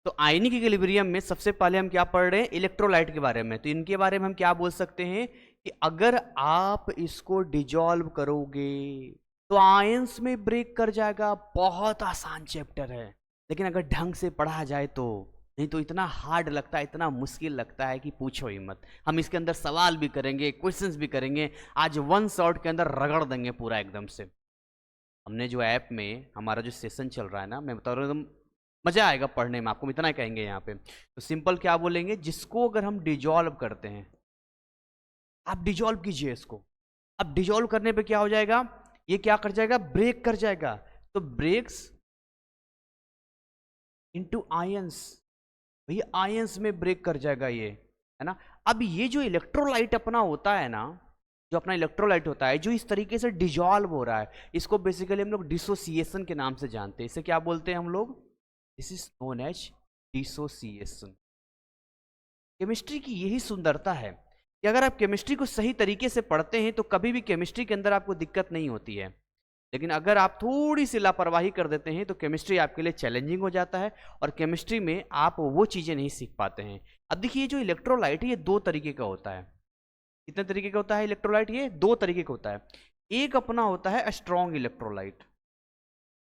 तो ionic equilibrium में सबसे पहले हम क्या पढ़ रहे हैं, इलेक्ट्रोलाइट के बारे में। तो इनके बारे में हम क्या बोल सकते हैं कि अगर आप इसको डिजॉल्व करोगे तो आयंस में ब्रेक कर जाएगा। बहुत आसान चैप्टर है, लेकिन अगर ढंग से पढ़ा जाए तो, नहीं तो इतना हार्ड लगता है, इतना मुश्किल लगता है कि पूछो ही मत। हम इसके अंदर सवाल भी करेंगे, क्वेश्चंस भी करेंगे, आज वन शॉट के अंदर रगड़ देंगे पूरा एकदम से। हमने जो ऐप में हमारा जो सेशन चल रहा है ना, मैं बता रहा हूँ, एकदम मजा आएगा पढ़ने में, आपको इतना कहेंगे यहाँ पे। तो सिंपल क्या बोलेंगे, जिसको अगर हम डिजॉल्व करते हैं, आप डिजॉल्व कीजिए इसको। अब डिजॉल्व करने पे क्या हो जाएगा, ये क्या कर जाएगा, ब्रेक कर जाएगा। तो ब्रेक्स इनटू आयंस, भैया आयंस में ब्रेक कर जाएगा ये, है ना। अब ये जो इलेक्ट्रोलाइट अपना होता है ना, जो अपना इलेक्ट्रोलाइट होता है, जो इस तरीके से डिजॉल्व हो रहा है, इसको बेसिकली हम लोग डिसोसिएशन के नाम से जानते हैं। इसे क्या बोलते हैं हम लोग, this is known as dissociation. Chemistry की यही सुंदरता है कि अगर आप केमिस्ट्री को सही तरीके से पढ़ते हैं तो कभी भी केमिस्ट्री के अंदर आपको दिक्कत नहीं होती है। लेकिन अगर आप थोड़ी सी लापरवाही कर देते हैं तो केमिस्ट्री आपके लिए चैलेंजिंग हो जाता है, और केमिस्ट्री में आप वो चीज़ें नहीं सीख पाते हैं। अब देखिए, जो इलेक्ट्रोलाइट है ये दो तरीके का होता है। कितने तरीके का होता है इलेक्ट्रोलाइट, ये दो तरीके का होता है। एक अपना होता है स्ट्रॉन्ग इलेक्ट्रोलाइट,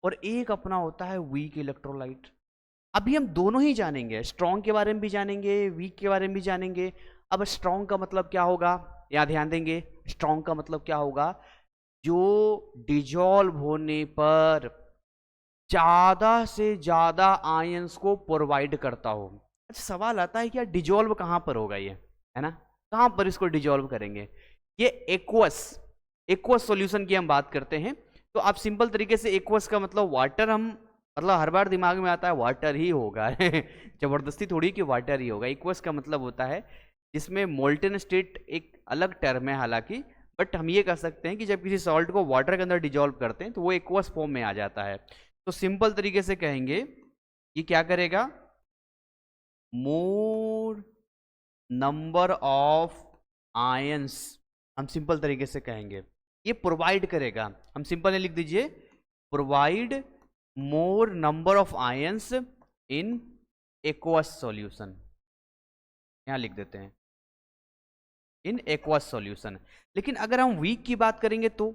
और एक अपना होता है वीक इलेक्ट्रोलाइट। अभी हम दोनों ही जानेंगे, स्ट्रॉन्ग के बारे में भी जानेंगे, वीक के बारे में भी जानेंगे। अब स्ट्रॉन्ग का मतलब क्या होगा, यहाँ ध्यान देंगे, स्ट्रॉन्ग का मतलब क्या होगा, जो डिजॉल्व होने पर ज्यादा से ज्यादा आयंस को प्रोवाइड करता हो। अच्छा, सवाल आता है कि यार डिजॉल्व कहां पर होगा ये, है ना, कहां पर इसको डिजॉल्व करेंगे। ये एक्वस, एक्वस सॉल्यूशन की हम बात करते हैं। तो आप सिंपल तरीके से, एक्वस का मतलब वाटर, हम मतलब हर बार दिमाग में आता है वाटर ही होगा जबरदस्ती थोड़ी कि वाटर ही होगा। एक्वस का मतलब होता है जिसमें मोल्टेन स्टेट एक अलग टर्म है हालांकि, बट हम ये कह सकते हैं कि जब किसी सॉल्ट को वाटर के अंदर डिजॉल्व करते हैं तो वो एक्वस फॉर्म में आ जाता है। तो सिंपल तरीके से कहेंगे कि क्या करेगा, मोर नंबर ऑफ आयंस, हम सिंपल तरीके से कहेंगे ये प्रोवाइड करेगा। हम सिंपल में लिख दीजिए, provide more number of ions in aqueous solution, यहां लिख देते हैं इन एक्वस सॉल्यूशन। लेकिन अगर हम वीक की बात करेंगे तो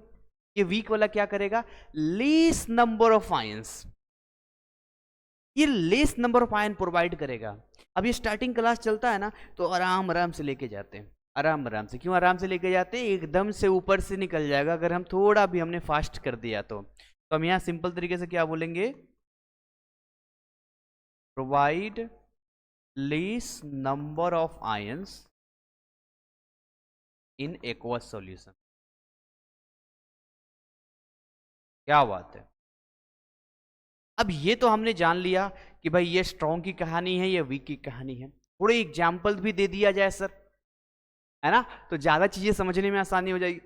ये वीक वाला क्या करेगा, लेस नंबर ऑफ आयंस, ये less number of ion provide करेगा। अब ये स्टार्टिंग क्लास चलता है ना, तो आराम आराम से लेके जाते हैं, आराम आराम से। क्यों आराम से लेके जाते हैं, एकदम से ऊपर से निकल जाएगा अगर हम थोड़ा भी हमने फास्ट कर दिया तो हम यहाँ सिंपल तरीके से क्या बोलेंगे, provide less number of ions in aqueous solution. क्या बात है। अब ये तो हमने जान लिया कि भाई ये स्ट्रॉन्ग की कहानी है, ये वीक की कहानी है। थोड़े एग्जाम्पल भी दे दिया जाए सर, है ना, तो ज्यादा चीजें समझने में आसानी हो जाएगी।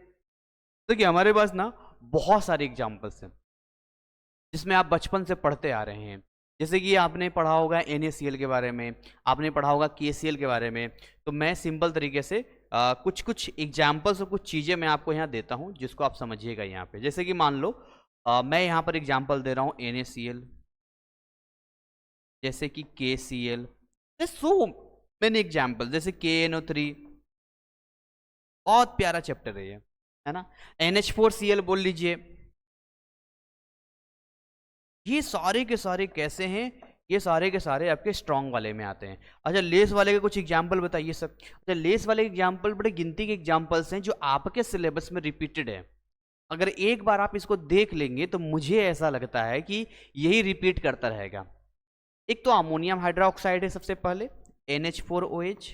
देखिए हमारे पास ना बहुत सारे एग्जाम्पल्स हैं जिसमें आप बचपन से पढ़ते आ रहे हैं। जैसे कि आपने पढ़ा होगा NaCl के बारे में, आपने पढ़ा होगा KCl के बारे में। तो मैं सिंपल तरीके से कुछ कुछ एग्जाम्पल्स और कुछ चीज़ें मैं आपको यहाँ देता हूँ जिसको आप समझिएगा यहाँ पे। जैसे कि मान लो मैं यहाँ पर एग्जाम्पल दे रहा हूँ NaCl, जैसे कि KCl, सो मैंने एग्जाम्पल, जैसे KNO3, बहुत प्यारा चैप्टर है ये, है ना। NH4Cl बोल लीजिए। ये सारे के सारे कैसे हैं, ये सारे के सारे आपके स्ट्रॉन्ग वाले में आते हैं। अच्छा, लेस वाले के कुछ एग्जाम्पल बताइए सर। अच्छा, लेस वाले एग्जाम्पल बड़े गिनती के एग्जाम्पल्स हैं जो आपके सिलेबस में रिपीटेड है। अगर एक बार आप इसको देख लेंगे तो मुझे ऐसा लगता है कि यही रिपीट करता रहेगा। एक तो अमोनियम हाइड्रोक्साइड है सबसे पहले, NH4OH,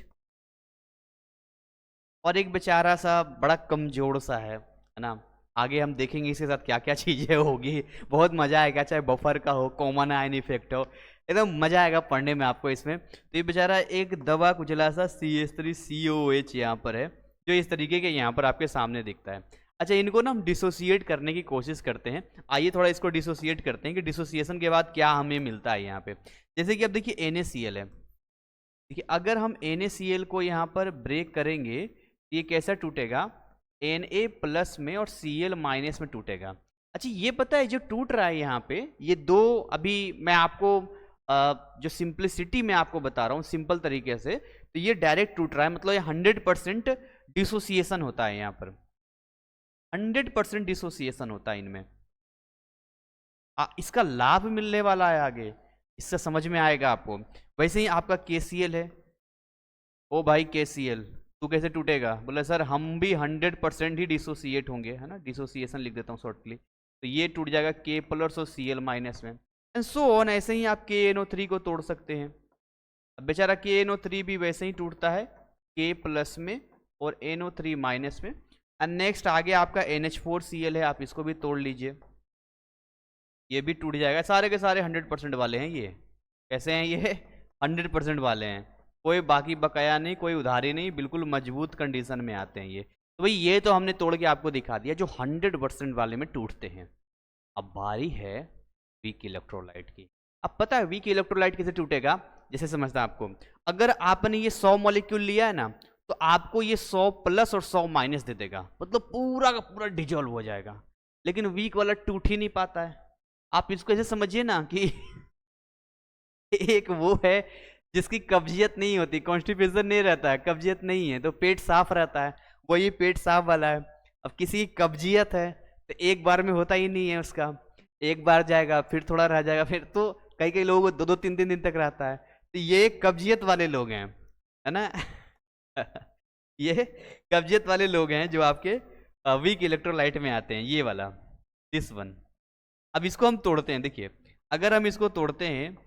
और एक बेचारा सा बड़ा कमजोर सा है ना। आगे हम देखेंगे इसके साथ क्या क्या चीजें होगी, बहुत मजा आएगा, चाहे बफर का हो, कॉमन आयन इफेक्ट हो, एकदम मजा आएगा पढ़ने में आपको इसमें। तो ये बेचारा एक दवा कुचला सा CH3COOH यहाँ पर है, जो इस तरीके के यहाँ पर आपके सामने दिखता है। अच्छा, इनको ना हम डिसोसिएट करने की कोशिश करते हैं। आइए थोड़ा इसको डिसोसिएट करते हैं कि डिसोसिएशन के बाद क्या हमें मिलता है यहाँ पे। जैसे कि अब देखिए NaCl है, देखिए अगर हम NaCl को यहाँ पर ब्रेक करेंगे ये कैसा टूटेगा, Na+ में और Cl- में टूटेगा। अच्छा, ये पता है जो टूट रहा है यहाँ पे, ये दो, अभी मैं आपको जो सिंप्लिसिटी मैं आपको बता रहा हूँ सिंपल तरीके से, तो ये डायरेक्ट टूट रहा है, मतलब ये 100% डिसोसिएशन होता है, यहाँ पर 100% डिसोसिएशन होता है इनमें। इसका लाभ मिलने वाला है आगे, इससे समझ में आएगा आपको। वैसे ही आपका KCl है, ओ भाई KCl तू कैसे टूटेगा, बोले सर हम भी 100% ही डिसोसिएट होंगे, है ना, डिसोसिएशन लिख देता हूँ शॉर्टली, तो ये टूट जाएगा K प्लस और Cl माइनस में, एंड सो ऑन। ऐसे ही आप KNO3 को तोड़ सकते हैं। अब बेचारा KNO3 भी वैसे ही टूटता है K प्लस में और NO3 माइनस में। एंड नेक्स्ट आगे आपका NH4Cl है, आप इसको भी तोड़ लीजिए, ये भी टूट जाएगा। सारे के सारे 100% वाले हैं ये। कैसे हैं ये? 100% वाले हैं, कोई बाकी बकाया नहीं, कोई उधारी नहीं, बिल्कुल मजबूत कंडीशन में आते हैं ये। तो भाई ये तो हमने तोड़ के आपको दिखा दिया जो 100% वाले में टूटते हैं। अब बारी है वीक इलेक्ट्रोलाइट की। अब पता है वीक इलेक्ट्रोलाइट कैसे टूटेगा, जैसे समझता है आपको, अगर आपने ये 100 मॉलिक्यूल लिया है ना, तो आपको ये 100 प्लस और 100 माइनस दे देगा, मतलब पूरा का पूरा डिजोल्व हो जाएगा। लेकिन वीक वाला टूट ही नहीं पाता है। आप इसको ऐसे समझिए ना कि एक वो है जिसकी कब्जियत नहीं होती, कॉन्स्टिपेशन नहीं रहता है, कब्जियत नहीं है तो पेट साफ रहता है, वही पेट साफ वाला है। अब किसी की कब्जियत है तो एक बार में होता ही नहीं है उसका, एक बार जाएगा फिर थोड़ा रह जाएगा, फिर तो कई कई लोगों को 2-2 3-3 दिन तक रहता है। तो ये कब्जियत वाले लोग हैं, है ना ये कब्जियत वाले लोग हैं जो आपके वीक इलेक्ट्रोलाइट में आते हैं, ये वाला, दिस वन। अब इसको हम तोड़ते हैं, देखिए अगर हम इसको तोड़ते हैं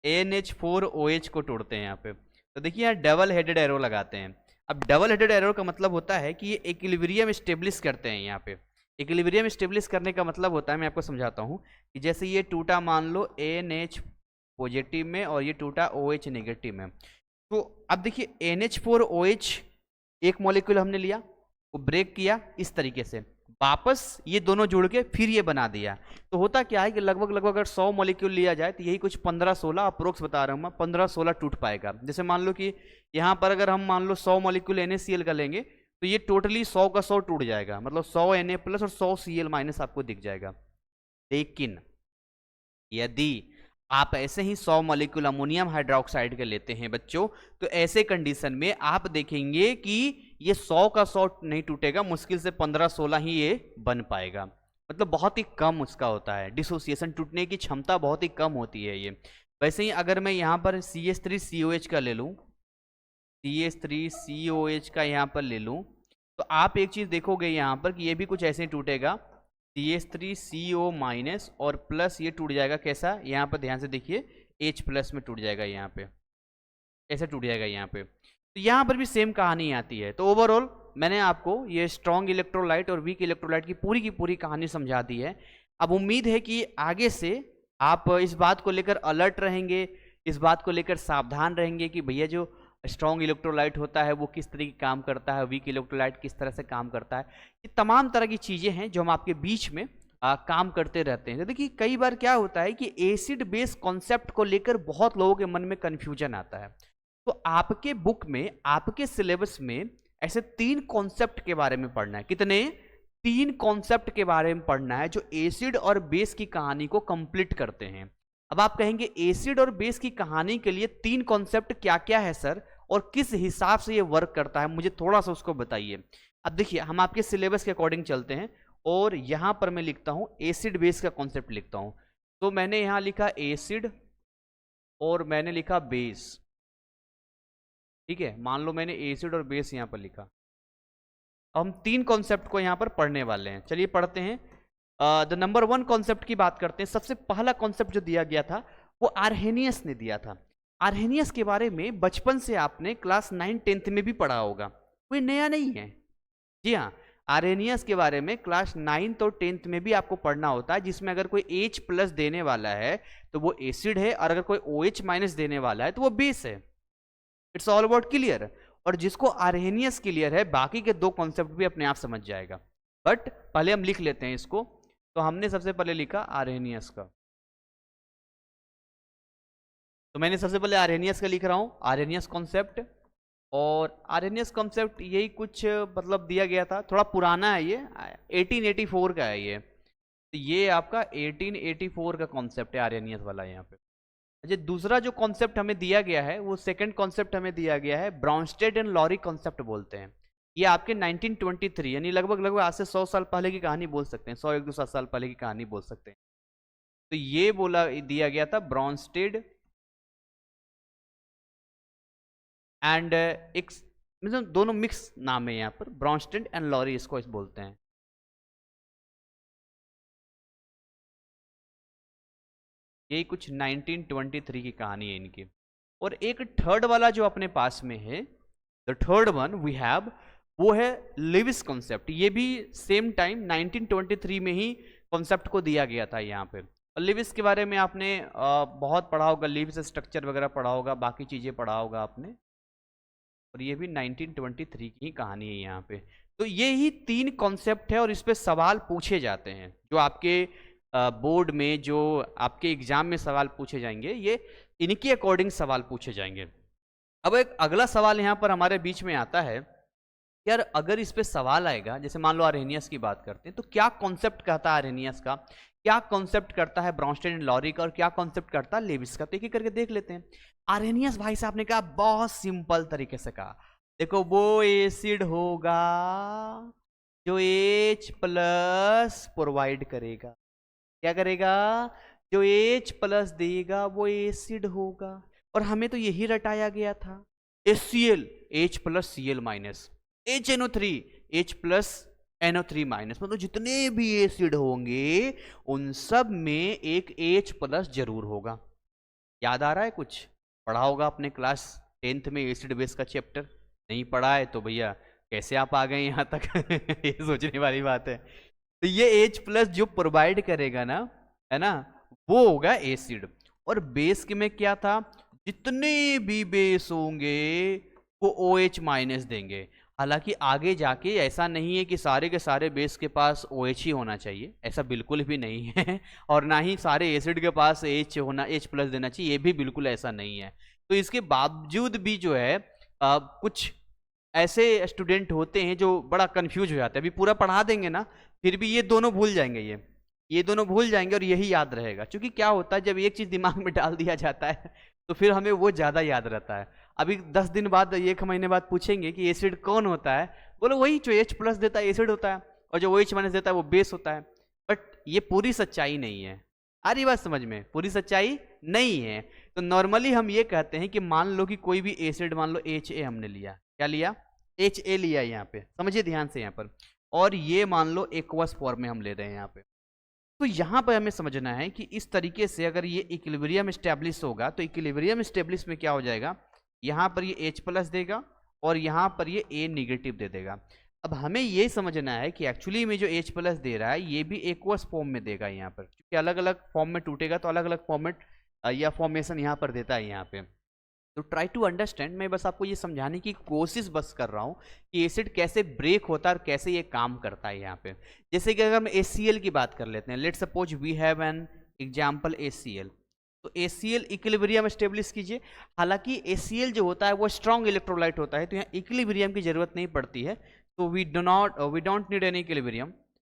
NH4OH को तोड़ते हैं यहाँ पे, तो देखिए यहाँ डबल हेडेड एरो लगाते हैं। अब डबल हेडेड एरो का मतलब होता है कि ये इक्विलिब्रियम स्टेब्लिश करते हैं। यहाँ पे इक्विलिब्रियम स्टेब्लिश करने का मतलब होता है, मैं आपको समझाता हूँ, कि जैसे ये टूटा मान लो NH पॉजिटिव में और ये टूटा OH नेगेटिव में, तो अब देखिए NH4OH एक मॉलिक्यूल हमने लिया, वो ब्रेक किया इस तरीके से, वापस ये दोनों जोड़ के फिर ये बना दिया। तो होता क्या है कि लगभग अगर 100 मॉलिक्यूल लिया जाए तो यही कुछ 15-16 अप्रोक्स बता रहा हूँ मैं, 15-16 टूट पाएगा। जैसे मान लो कि यहाँ पर अगर हम मान लो 100 मॉलिक्यूल NaCl का लेंगे तो ये टोटली 100 का 100 टूट जाएगा, मतलब 100 Na प्लस और 100 Cl माइनस आपको दिख जाएगा। लेकिन यदि आप ऐसे ही 100 मॉलिक्यूल अमोनियम हाइड्रोक्साइड के लेते हैं बच्चों, तो ऐसे कंडीशन में आप देखेंगे कि ये 100 का 100 नहीं टूटेगा, मुश्किल से 15-16 ही ये बन पाएगा, मतलब बहुत ही कम उसका होता है, डिसोसिएशन टूटने की क्षमता बहुत ही कम होती है ये। वैसे ही अगर मैं यहाँ पर CH3COH का ले लूँ, CH3COH का यहाँ पर ले लूँ, तो आप एक चीज़ देखोगे यहाँ पर कि ये भी कुछ ऐसे ही टूटेगा, CH3CO माइनस और प्लस ये टूट जाएगा कैसा, यहाँ पर ध्यान से देखिए H प्लस में टूट जाएगा, यहाँ पे ऐसे टूट जाएगा यहाँ पे। तो यहाँ पर भी सेम कहानी आती है। तो ओवरऑल मैंने आपको ये स्ट्रॉन्ग इलेक्ट्रोलाइट और वीक इलेक्ट्रोलाइट की पूरी कहानी समझा दी है। अब उम्मीद है कि आगे से आप इस बात को लेकर अलर्ट रहेंगे, इस बात को लेकर सावधान रहेंगे कि भैया जो स्ट्रॉन्ग इलेक्ट्रोलाइट होता है वो किस तरह की काम करता है, वीक इलेक्ट्रोलाइट किस तरह से काम करता है। ये तमाम तरह की चीज़ें हैं जो हम आपके बीच में काम करते रहते हैं। तो देखिए कई बार क्या होता है कि एसिड बेस कॉन्सेप्ट को लेकर बहुत लोगों के मन में कन्फ्यूजन आता है। तो आपके बुक में, आपके सिलेबस में ऐसे 3 कॉन्सेप्ट के बारे में पढ़ना है। कितने? 3 कॉन्सेप्ट के बारे में पढ़ना है जो एसिड और बेस की कहानी को कंप्लीट करते हैं। अब आप कहेंगे एसिड और बेस की कहानी के लिए 3 कॉन्सेप्ट क्या क्या है सर, और किस हिसाब से ये वर्क करता है, मुझे थोड़ा सा उसको बताइए। अब देखिए हम आपके सिलेबस के अकॉर्डिंग चलते हैं, और यहां पर मैं लिखता हूं एसिड बेस का कॉन्सेप्ट लिखता हूं। तो मैंने यहां लिखा एसिड और मैंने लिखा बेस, ठीक है, मान लो मैंने एसिड और बेस यहां पर लिखा। अब हम 3 कॉन्सेप्ट को यहां पर पढ़ने वाले हैं, चलिए पढ़ते हैं। द नंबर 1 कॉन्सेप्ट की बात करते हैं। सबसे पहला कॉन्सेप्ट जो दिया गया था वो आर्हेनियस ने दिया था। आर्हेनियस के बारे में बचपन से आपने क्लास 9-10th में भी पढ़ा होगा, कोई नया नहीं है। जी हाँ, आर्हेनियस के बारे में क्लास 9th और 10th में भी आपको पढ़ना होता है, जिसमें अगर कोई H प्लस देने वाला है तो वो एसिड है, और अगर कोई OH माइनस देने वाला है तो वो बेस है। It's all about clear. और जिसको आर्हेनियस क्लियर है बाकी के 2 कॉन्सेप्ट भी अपने आप समझ जाएगा। बट पहले हम लिख लेते हैं इसको। तो हमने सबसे पहले लिखा आर्हेनियस का, तो मैंने सबसे पहले आर्हेनियस का लिख रहा हूं, आर्हेनियस कॉन्सेप्ट। और आर्हेनियस कॉन्सेप्ट यही कुछ मतलब दिया गया था, थोड़ा पुराना है, ये 1884 का है ये। तो ये आपका 1884 का कॉन्सेप्ट है आर्हेनियस वाला यहाँ पे। अच्छा, दूसरा जो कॉन्सेप्ट हमें दिया गया है वो सेकंड कॉन्सेप्ट हमें दिया गया है ब्राउनस्टेड एंड लॉरी कॉन्सेप्ट बोलते हैं। ये आपके 1923 यानी लगभग लगभग आज से 100 साल पहले की कहानी बोल सकते हैं, 100 100 साल पहले की कहानी बोल सकते हैं। तो ये बोला दिया गया था ब्राउनस्टेड एंड एक मतलब दोनों मिक्स नाम है यहाँ पर, ब्राउनस्टेड एंड लॉरी इसको बोलते हैं। यही कुछ 1923 की कहानी है इनकी। और एक थर्ड वाला जो अपने पास में है, the third one we have, वो है लिविस कॉन्सेप्ट। ये भी सेम टाइम 1923 में ही कॉन्सेप्ट को दिया गया था यहाँ पे। और लिविस के बारे में आपने बहुत पढ़ा होगा, लिविस स्ट्रक्चर वगैरह पढ़ा होगा, बाकी चीज़ें पढ़ा होगा आपने। और ये भी 1923 की ही कहानी है यहाँ पे। तो ये ही 3 कॉन्सेप्ट है और इस पे सवाल पूछे जाते हैं, जो आपके बोर्ड में, जो आपके एग्जाम में सवाल पूछे जाएंगे, ये इनके अकॉर्डिंग सवाल पूछे जाएंगे। अब एक अगला सवाल यहाँ पर हमारे बीच में आता है, यार अगर इस पे सवाल आएगा, जैसे मान लो आर्हेनियस की बात करते हैं, तो क्या कॉन्सेप्ट कहता है आर्हेनियस का, क्या कॉन्सेप्ट करता है ब्राउनस्टेड एंड लॉरी का, और क्या कॉन्सेप्ट करता है लेविस का। तो एक एक करके देख लेते हैं। आर्हेनियस भाई साहब ने कहा बहुत सिंपल तरीके से कहा, देखो वो एसिड होगा जो H प्लस प्रोवाइड करेगा। क्या करेगा? जो H प्लस देगा वो एसिड होगा। और हमें तो यही रटाया गया था, HCl H plus Cl minus, HNO3 H plus NO3 minus, मतलब जितने भी एसिड होंगे उन सब में एक H प्लस जरूर होगा। याद आ रहा है? कुछ पढ़ा होगा अपने क्लास 10th में एसिड बेस का चैप्टर। नहीं पढ़ा है तो भैया कैसे आप आ गए यहाँ तक ये सोचने वाली बात है। तो ये H प्लस जो प्रोवाइड करेगा ना, है ना, वो होगा एसिड। और बेस के में क्या था, जितने भी बेस होंगे वो OH माइनस देंगे। हालांकि आगे जाके ऐसा नहीं है कि सारे के सारे बेस के पास OH ही होना चाहिए, ऐसा बिल्कुल भी नहीं है। और ना ही सारे एसिड के पास H प्लस देना चाहिए, ये भी बिल्कुल ऐसा नहीं है। तो इसके बावजूद भी जो है कुछ ऐसे स्टूडेंट होते हैं जो बड़ा कंफ्यूज हो जाते हैं। अभी पूरा पढ़ा देंगे ना, फिर भी ये दोनों भूल जाएंगे, ये दोनों भूल जाएंगे और यही याद रहेगा। क्योंकि क्या होता है, जब एक चीज दिमाग में डाल दिया जाता है तो फिर हमें वो ज्यादा याद रहता है। अभी 10 दिन बाद, 1 महीने बाद पूछेंगे कि एसिड कौन होता है, बोलो वही जो H प्लस देता है एसिड होता है, और जो OH माइनस देता है वो बेस होता है। बट ये पूरी सच्चाई नहीं है। आ रही बात समझ में? पूरी सच्चाई नहीं है। तो नॉर्मली हम ये कहते हैं कि मान लो कि कोई भी एसिड, मान लो HA हमने लिया, क्या लिया? HA लिया यहाँ पे, समझिए ध्यान से यहाँ पर। और ये मान लो एक्वस फॉर्म में हम ले रहे हैं यहाँ पे। तो यहाँ पर हमें समझना है कि इस तरीके से अगर ये इक्विलिब्रियम स्टेब्लिश होगा, तो इक्विलिब्रियम स्टेब्लिश में क्या हो जाएगा, यहाँ पर ये H प्लस देगा और यहाँ पर ये A निगेटिव दे देगा। अब हमें ये समझना है कि एक्चुअली में जो H प्लस दे रहा है ये भी एक्वस फॉर्म में देगा यहाँ पर, क्योंकि अलग अलग फॉर्म में टूटेगा तो अलग अलग फॉर्मेट या फॉर्मेशन यहाँ पर देता है यहाँ पे। तो ट्राई टू अंडरस्टैंड, मैं बस आपको ये समझाने की कोशिश बस कर रहा हूँ कि एसिड कैसे ब्रेक होता है और कैसे ये काम करता है यहाँ पे। जैसे कि अगर हम HCl की बात कर लेते हैं, let suppose we have an example HCl। तो HCl इक्विलिब्रियम स्टेब्लिश कीजिए। हालांकि HCl जो होता है वो स्ट्रॉन्ग इलेक्ट्रोलाइट होता है, तो यहाँ इक्विलिब्रियम की जरूरत नहीं पड़ती है। तो we don't need any equilibrium,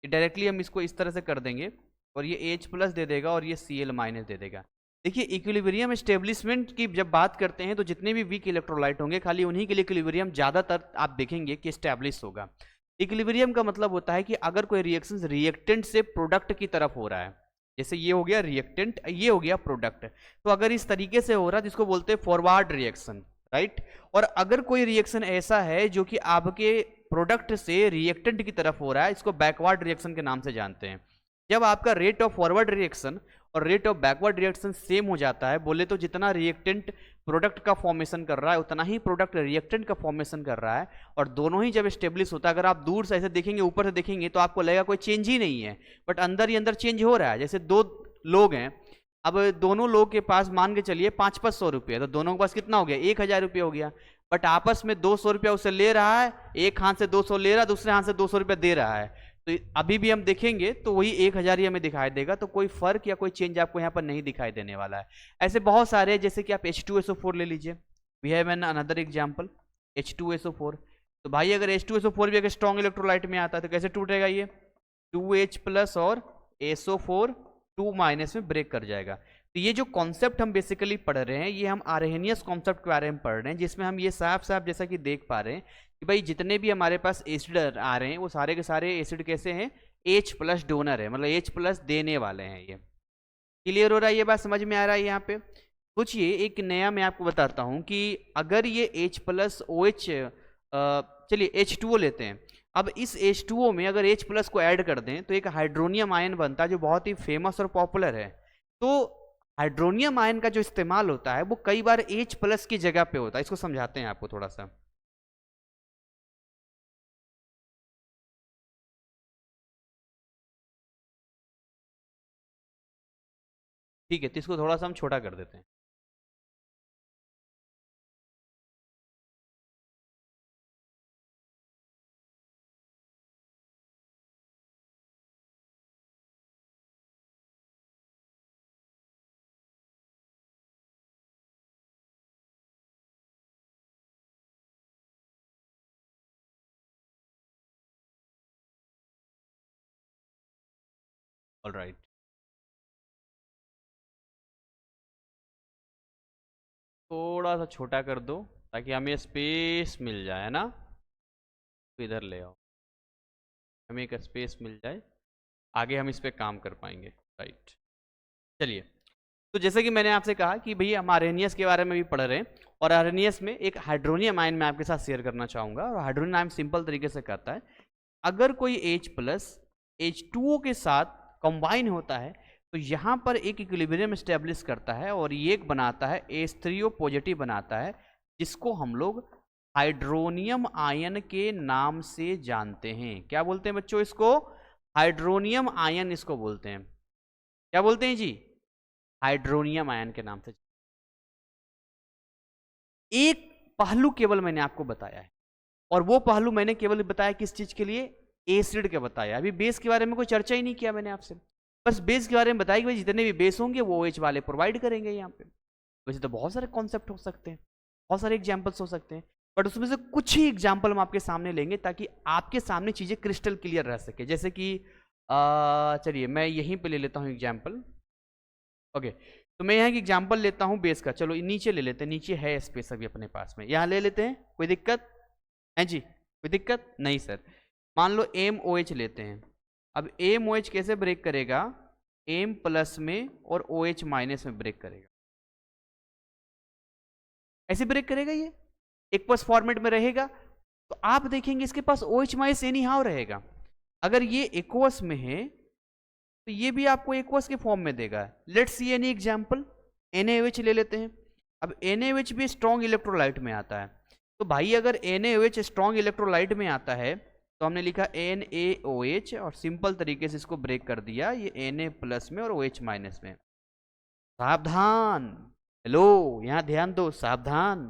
directly हम इसको इस तरह से कर देंगे और ये H प्लस दे देगा और ये Cl माइनस दे देगा। देखिए इक्विलिब्रियम स्टेब्लिशमेंट की जब बात करते हैं तो जितने भी वीक इलेक्ट्रोलाइट होंगे खाली उन्हीं के लिए इक्विलिब्रियम ज़्यादातर आप देखेंगे कि स्टैब्लिश होगा। इक्विलिब्रियम का मतलब होता है कि अगर कोई रिएक्शन रिएक्टेंट से प्रोडक्ट की तरफ हो रहा है, जैसे ये हो गया रिएक्टेंट, ये हो गया प्रोडक्ट, तो अगर इस तरीके से हो रहा है तो इसको बोलते हैं फॉरवर्ड रिएक्शन, राइट। और अगर कोई रिएक्शन ऐसा है जो कि आपके प्रोडक्ट से रिएक्टेंट की तरफ हो रहा है, इसको बैकवर्ड रिएक्शन के नाम से जानते हैं। जब आपका रेट ऑफ फॉरवर्ड रिएक्शन और rate of backward reaction same हो जाता है, बोले तो जितना रिएक्टेंट प्रोडक्ट का फॉर्मेशन कर रहा है उतना ही प्रोडक्ट रिएक्टेंट का फॉर्मेशन कर रहा है, और दोनों ही जब स्टेब्लिश होता है, अगर आप दूर से ऐसे देखेंगे, ऊपर से देखेंगे तो आपको लगेगा कोई चेंज ही नहीं है, बट अंदर ही अंदर चेंज हो रहा है। जैसे 2 लोग हैं, अब दोनों लोग के पास मान के चलिए 500 रुपये, तो दोनों के पास कितना हो गया? 1000 रुपये हो गया। बट आपस में 200 रुपया उससे ले रहा है, एक हाथ से 200 ले रहा है, दूसरे हाथ से 200 रुपया दे रहा है। तो अभी भी हम देखेंगे तो वही 1000 ही हमें दिखाई देगा, तो कोई फर्क या कोई चेंज आपको यहाँ पर नहीं दिखाई देने वाला है। ऐसे बहुत सारे, जैसे कि आप H2SO4 ले लीजिए, we have an another example H2SO4। तो भाई अगर H2SO4 भी अगर स्ट्रॉन्ग इलेक्ट्रोलाइट में आता है तो कैसे टूटेगा? ये 2H प्लस और SO4 2 माइनस में ब्रेक कर जाएगा। तो ये जो कॉन्सेप्ट हम बेसिकली पढ़ रहे हैं, ये हम आर्हेनियस कॉन्सेप्ट के बारे में पढ़ रहे हैं, जिसमें हम ये साफ साफ जैसा कि देख पा रहे हैं कि भाई जितने भी हमारे पास एसिड आ रहे हैं वो सारे के सारे एसिड कैसे हैं, H+ डोनर है, मतलब H+ देने वाले हैं। ये क्लियर हो रहा है, ये बात समझ में आ रहा है यहाँ पे। सोचिए एक नया मैं आपको बताता हूँ कि अगर ये H+ OH, चलिए H2O लेते हैं। अब इस H2O में अगर H+ को ऐड कर दें तो एक हाइड्रोनियम आयन बनता है जो बहुत ही फेमस और पॉपुलर है। तो हाइड्रोनियम आयन का जो इस्तेमाल होता है वो कई बार H+ की जगह पे होता है। इसको समझाते हैं आपको थोड़ा सा। ठीक है, तो इसको थोड़ा सा हम छोटा कर देते हैं। ऑल राइट, थोड़ा सा छोटा कर दो ताकि हमें स्पेस मिल जाए, है ना। तो इधर ले आओ, हमें एक स्पेस मिल जाए, आगे हम इस पे काम कर पाएंगे। राइट, चलिए। तो जैसे कि मैंने आपसे कहा कि भैया हम आर्हेनियस के बारे में भी पढ़ रहे हैं, और आर्हेनियस में एक हाइड्रोनियम आयन मैं आपके साथ शेयर करना चाहूँगा। और हाइड्रोनियम आयन सिंपल तरीके से कहता है, अगर कोई H+ H2O के साथ कंबाइन होता है तो यहाँ पर एक इक्विलिब्रियम स्टेब्लिश करता है और ये एक बनाता है H3O पॉजिटिव बनाता है, जिसको हम लोग हाइड्रोनियम आयन के नाम से जानते हैं। क्या बोलते हैं बच्चों इसको? हाइड्रोनियम आयन इसको बोलते हैं। क्या बोलते हैं जी? हाइड्रोनियम आयन के नाम से। एक पहलू केवल मैंने आपको बताया है, और वो पहलू मैंने केवल बताया किस चीज के लिए? एसिड के बताया। अभी बेस के बारे में कोई चर्चा ही नहीं किया मैंने आपसे, बस बेस के बारे में बताया कि भाई जितने भी बेस होंगे वो OH वाले प्रोवाइड करेंगे यहाँ पे। वैसे तो बहुत सारे कॉन्सेप्ट हो सकते हैं, बहुत सारे एग्जाम्पल्स हो सकते हैं, बट उसमें से कुछ ही एग्जाम्पल हम आपके सामने लेंगे ताकि आपके सामने चीजें क्रिस्टल क्लियर रह सके। जैसे कि चलिए मैं यहीं पे ले लेता हूँ एग्जाम्पल। ओके, तो मैं यहाँ की एग्जाम्पल लेता हूँ बेस का। चलो नीचे ले लेते हैं, नीचे है स्पेस अभी अपने पास में, यहाँ ले लेते हैं। कोई दिक्कत है जी? कोई दिक्कत नहीं सर। मान लो MOH लेते हैं। अब MOH कैसे ब्रेक करेगा? M+ में और OH- में ब्रेक करेगा। ऐसे ब्रेक करेगा, ये एक्वस फॉर्मेट में रहेगा। तो आप देखेंगे इसके पास OH- एनी हाउ रहेगा। अगर ये एक्वस में है तो ये भी आपको एक्वस के फॉर्म में देगा। Let's see any example. NaOH ले लेते हैं। अब NaOH भी स्ट्रॉन्ग इलेक्ट्रोलाइट में आता है। तो भाई अगर NaOH स्ट्रॉन्ग इलेक्ट्रोलाइट में आता है तो हमने लिखा NaOH और सिंपल तरीके से इसको ब्रेक कर दिया ये Na+ में और OH- में। सावधान, हेलो यहाँ ध्यान दो, सावधान।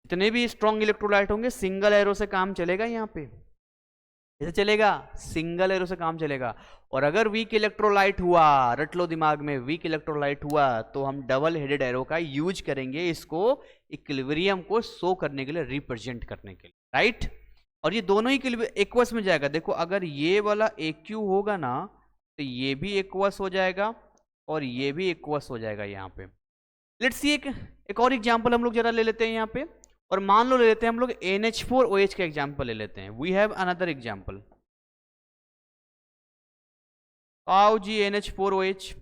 जितने भी स्ट्रॉन्ग इलेक्ट्रोलाइट होंगे सिंगल एरो से काम चलेगा। यहाँ पे कैसे चलेगा? सिंगल एरो से काम चलेगा। और अगर वीक इलेक्ट्रोलाइट हुआ, रट लो दिमाग में, वीक इलेक्ट्रोलाइट हुआ तो हम डबल हेडेड एरो का यूज करेंगे इसको इक्विलिब्रियम को शो करने के लिए, रिप्रेजेंट करने के लिए। राइट, और ये दोनों ही एक्वस में जाएगा। देखो अगर ये वाला AQ होगा ना तो ये भी एक्वस हो जाएगा और ये भी एक्वस हो जाएगा यहाँ पे। लेट्स सी एक और एग्जांपल हम लोग जरा ले लेते हैं यहाँ पे, और मान लो ले लेते हैं हम लोग NH4OH का एग्जांपल ले लेते हैं। We have another example. आओ जी NH4OH।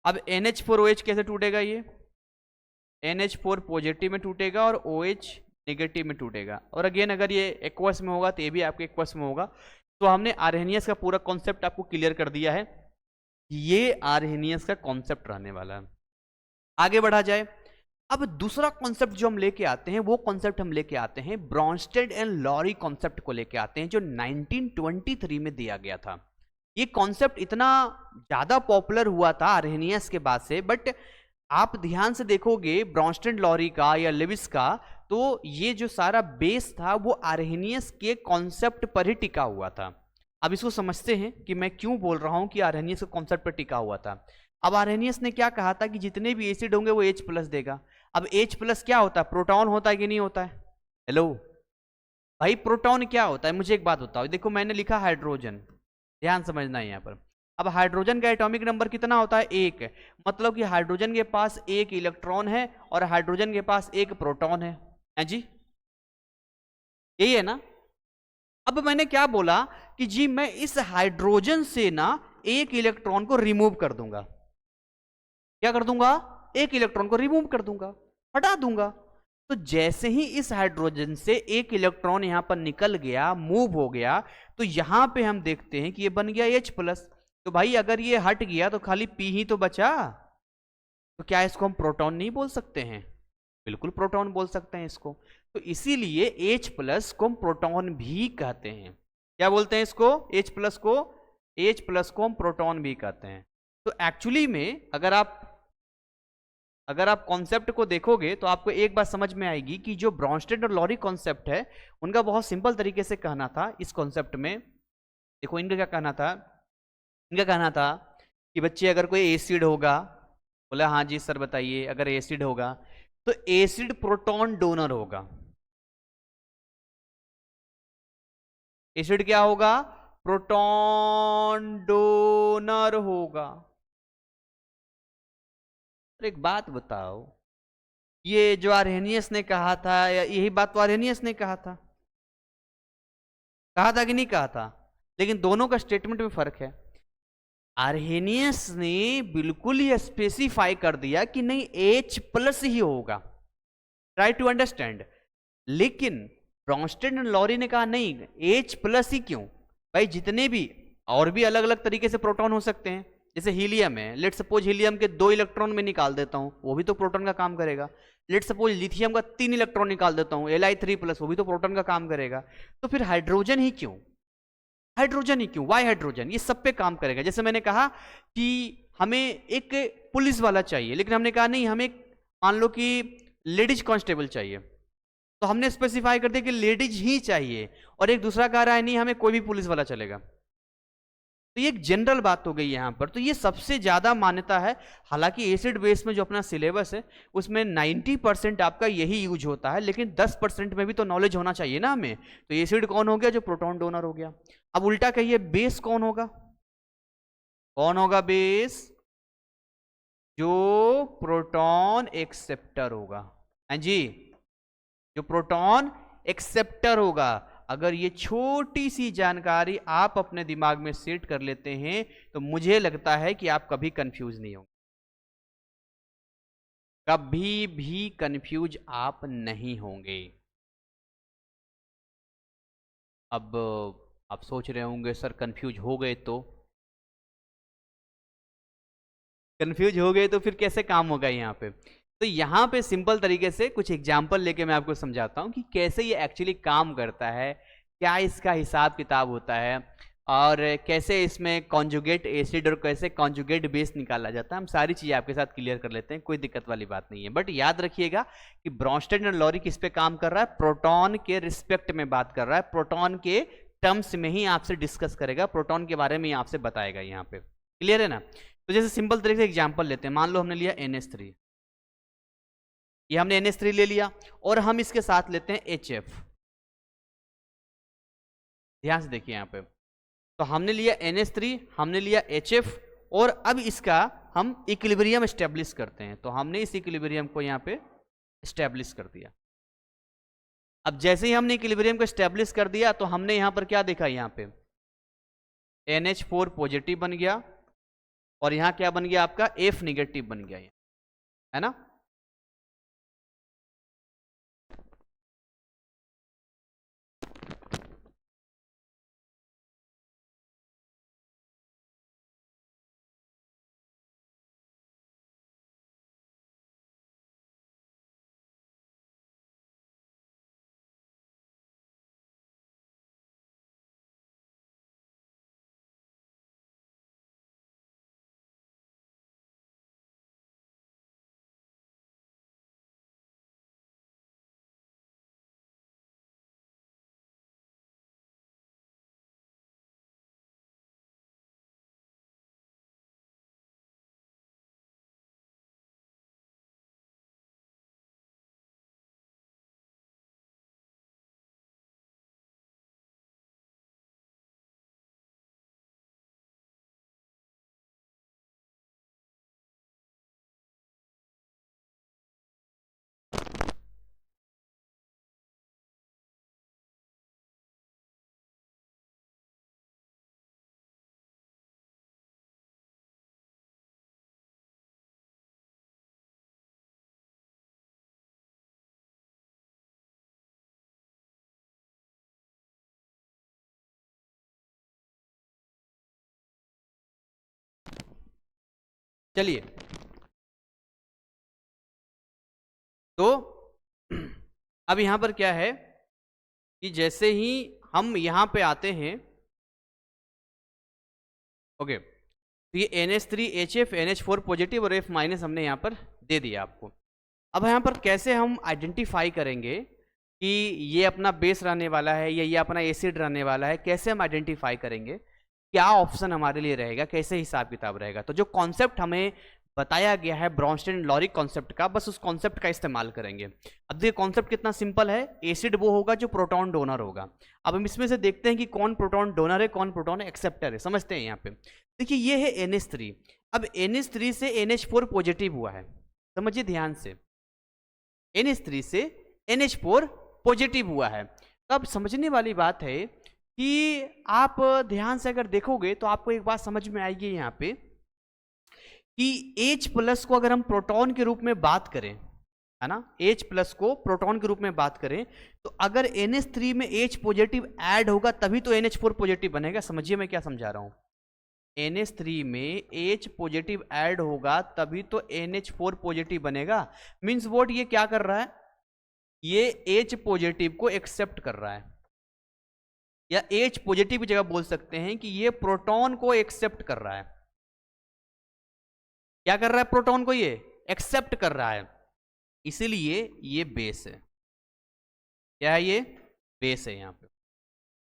अब NH4OH कैसे टूटेगा? ये NH4 पॉजिटिव में टूटेगा और OH नेगेटिव में टूटेगा। और अगेन अगर ये एक्वस में होगा तो ये भी आपके एक्वस में होगा। तो हमने आर्हेनियस का पूरा कॉन्सेप्ट आपको क्लियर कर दिया है। ये आर्हेनियस का कॉन्सेप्ट रहने वाला है। आगे बढ़ा जाए। अब दूसरा कॉन्सेप्ट जो हम लेके आते हैं वो कॉन्सेप्ट हम लेके आते हैं ब्रॉन्स्टेड एंड लॉरी कॉन्सेप्ट को लेके आते हैं, जो 1923 में दिया गया था। ये कॉन्सेप्ट इतना ज्यादा पॉपुलर हुआ था आर्हेनियस के बाद से, बट आप ध्यान से देखोगे ब्रॉन्स्टेड लॉरी का या लेविस का, तो ये जो सारा बेस था वो आर्हेनियस के कॉन्सेप्ट पर ही टिका हुआ था। अब इसको समझते हैं कि मैं क्यों बोल रहा हूं कि आर्हेनियस के कॉन्सेप्ट पर टिका हुआ था। अब आर्हेनियस ने क्या कहा था कि जितने भी एसिड होंगे वो H+ देगा। अब H+ क्या होता है? प्रोटॉन होता है कि नहीं होता है? हेलो भाई, प्रोटॉन क्या होता है? मुझे एक बात बताओ। देखो मैंने लिखा हाइड्रोजन, ध्यान समझना है यहाँ पर। अब हाइड्रोजन का एटॉमिक नंबर कितना होता है? 1। मतलब कि हाइड्रोजन के पास 1 इलेक्ट्रॉन है और हाइड्रोजन के पास 1 प्रोटॉन है जी, यही है ना? अब मैंने क्या बोला कि जी मैं इस हाइड्रोजन से ना 1 इलेक्ट्रॉन को रिमूव कर दूंगा। क्या कर दूंगा? 1 इलेक्ट्रॉन को रिमूव कर दूंगा, हटा दूंगा। तो जैसे ही इस हाइड्रोजन से 1 इलेक्ट्रॉन यहां पर निकल गया, मूव हो गया, तो यहां पे हम देखते हैं कि ये बन गया H+। तो भाई अगर ये हट गया तो खाली P ही तो बचा, तो क्या इसको हम प्रोटॉन नहीं बोल सकते हैं? बिल्कुल प्रोटॉन बोल सकते हैं इसको। तो इसीलिए H+ को हम प्रोटॉन भी कहते हैं। क्या बोलते हैं इसको? H+ को, H+ को हम प्रोटॉन भी कहते हैं। तो एक्चुअली में अगर आप कॉन्सेप्ट को देखोगे तो आपको एक बात समझ में आएगी कि जो ब्रॉन्स्टेड और लॉरी कॉन्सेप्ट है, उनका बहुत सिंपल तरीके से कहना था इस कॉन्सेप्ट में। देखो इनका क्या कहना था? इनका कहना था कि बच्चे अगर कोई एसिड होगा, बोला हाँ जी सर बताइए, अगर एसिड होगा तो एसिड प्रोटॉन डोनर होगा। एसिड क्या होगा? प्रोटॉन डोनर होगा। और एक बात बताओ, ये जो आर्हेनियस ने कहा था, या यही बात तो आर्हेनियस ने कहा था कि नहीं कहा था? लेकिन दोनों का स्टेटमेंट में फर्क है। आर्हेनियस ने बिल्कुल ही स्पेसिफाई कर दिया कि नहीं H+ ही होगा। Try to understand. लेकिन ब्रॉन्स्टेड एंड लॉरी ने कहा नहीं, H+ ही क्यों भाई, जितने भी और भी अलग अलग तरीके से प्रोटॉन हो सकते हैं। जैसे हीलियम है, लेट सपोज हीलियम के 2 इलेक्ट्रॉन में निकाल देता हूं, वो भी तो प्रोटॉन का काम करेगा। लेट सपोज लिथियम का 3 इलेक्ट्रॉन निकाल देता हूं, Li3+, वो भी तो प्रोटॉन का काम करेगा। तो फिर हाइड्रोजन ही क्यों? हाइड्रोजन ही क्यों? Y hydrogen? ये सब पे काम करेगा। जैसे मैंने कहा कि हमें एक पुलिस वाला चाहिए, लेकिन हमने कहा नहीं हमें मान लो कि लेडीज कांस्टेबल चाहिए, तो हमने स्पेसिफाई कर दिया कि लेडीज ही चाहिए, और एक दूसरा कह रहा है नहीं हमें कोई भी पुलिस वाला चलेगा। तो ये एक जनरल बात हो गई यहां पर। तो ये सबसे ज्यादा मान्यता है। हालांकि एसिड बेस में जो अपना सिलेबस है उसमें 90% आपका यही यूज होता है, लेकिन 10% में भी तो नॉलेज होना चाहिए ना हमें। तो एसिड कौन हो गया? जो प्रोटॉन डोनर हो गया। अब उल्टा कहिए, बेस कौन होगा? कौन होगा बेस? जो प्रोटॉन एक्सेप्टर होगा। हाँ जी, जो प्रोटॉन एक्सेप्टर होगा। अगर ये छोटी सी जानकारी आप अपने दिमाग में सेट कर लेते हैं तो मुझे लगता है कि आप कभी कंफ्यूज नहीं होंगे, कभी भी कंफ्यूज आप नहीं होंगे। अब आप सोच रहे होंगे सर कंफ्यूज हो गए तो, कंफ्यूज हो गए तो फिर कैसे काम होगा यहाँ पे? तो यहाँ पे सिंपल तरीके से कुछ एग्जाम्पल लेके मैं आपको समझाता हूँ कि कैसे ये एक्चुअली काम करता है, क्या इसका हिसाब किताब होता है, और कैसे इसमें कॉन्जुगेट एसिड और कैसे कॉन्जुगेट बेस निकाला जाता है। हम सारी चीज़ें आपके साथ क्लियर कर लेते हैं, कोई दिक्कत वाली बात नहीं है। बट याद रखिएगा कि ब्रॉन्स्टेड एंड लॉरी किस पे काम कर रहा है? प्रोटॉन के रिस्पेक्ट में बात कर रहा है, प्रोटॉन के टर्म्स में ही आपसे डिस्कस करेगा, प्रोटॉन के बारे में ही आपसे बताएगा यहाँ पे। क्लियर है ना? तो जैसे सिंपल तरीके से एग्जाम्पल लेते हैं। मान लो हमने लिया NH3, ये हमने NH3 ले लिया, और हम इसके साथ लेते हैं HF। ध्यान से देखिए यहाँ पे, तो हमने लिया NH3, हमने लिया HF, और अब इसका हम इक्विलिब्रियम स्टेब्लिश करते हैं। तो हमने इस इक्विलिब्रियम को यहाँ पे स्टेब्लिश कर दिया। अब जैसे ही हमने इक्विलिब्रियम को स्टेब्लिश कर दिया तो हमने यहाँ पर क्या देखा? यहाँ पे NH4 पॉजिटिव बन गया, और यहाँ क्या बन गया? आपका F निगेटिव बन गया, है ना? चलिए, तो अब यहां पर क्या है कि जैसे ही हम यहां पे आते हैं, ओके, तो ये NH3HF NH4 पॉजिटिव और F माइनस हमने यहाँ पर दे दिया आपको। अब यहाँ पर कैसे हम आइडेंटिफाई करेंगे कि ये अपना बेस रहने वाला है या ये अपना एसिड रहने वाला है, कैसे हम आइडेंटिफाई करेंगे, क्या ऑप्शन हमारे लिए रहेगा, कैसे हिसाब किताब रहेगा। तो जो कॉन्सेप्ट हमें बताया गया है ब्रॉन्स्टेड एंड लॉरी कॉन्सेप्ट का, बस उस कॉन्सेप्ट का इस्तेमाल करेंगे। अब देखिए कॉन्सेप्ट कितना सिंपल है, एसिड वो होगा जो प्रोटॉन डोनर होगा। अब हम इसमें से देखते हैं कि कौन प्रोटॉन डोनर है, कौन प्रोटॉन एक्सेप्टर है, समझते हैं यहाँ पे। देखिए ये है NH3, अब NH3 से NH4 पॉजिटिव हुआ है, समझिए ध्यान से, NH3 से NH4 पॉजिटिव हुआ है। तो अब समझने वाली बात है कि आप ध्यान से अगर देखोगे तो आपको एक बात समझ में आएगी यहाँ पे कि H प्लस को अगर हम प्रोटॉन के रूप में बात करें, है ना, H प्लस को प्रोटॉन के रूप में बात करें, तो अगर NH3 में H पॉजिटिव ऐड होगा तभी तो NH4 पॉजिटिव बनेगा। समझिए मैं क्या समझा रहा हूं, NH3 में H पॉजिटिव ऐड होगा तभी तो NH4 पॉजिटिव बनेगा। मीन्स व्हाट, ये क्या कर रहा है, ये H पॉजिटिव को एक्सेप्ट कर रहा है, या H पॉजिटिव की जगह बोल सकते हैं कि ये प्रोटॉन को एक्सेप्ट कर रहा है। क्या कर रहा है, प्रोटॉन को ये एक्सेप्ट कर रहा है, इसीलिए ये बेस है। क्या है, ये बेस है यहां पे।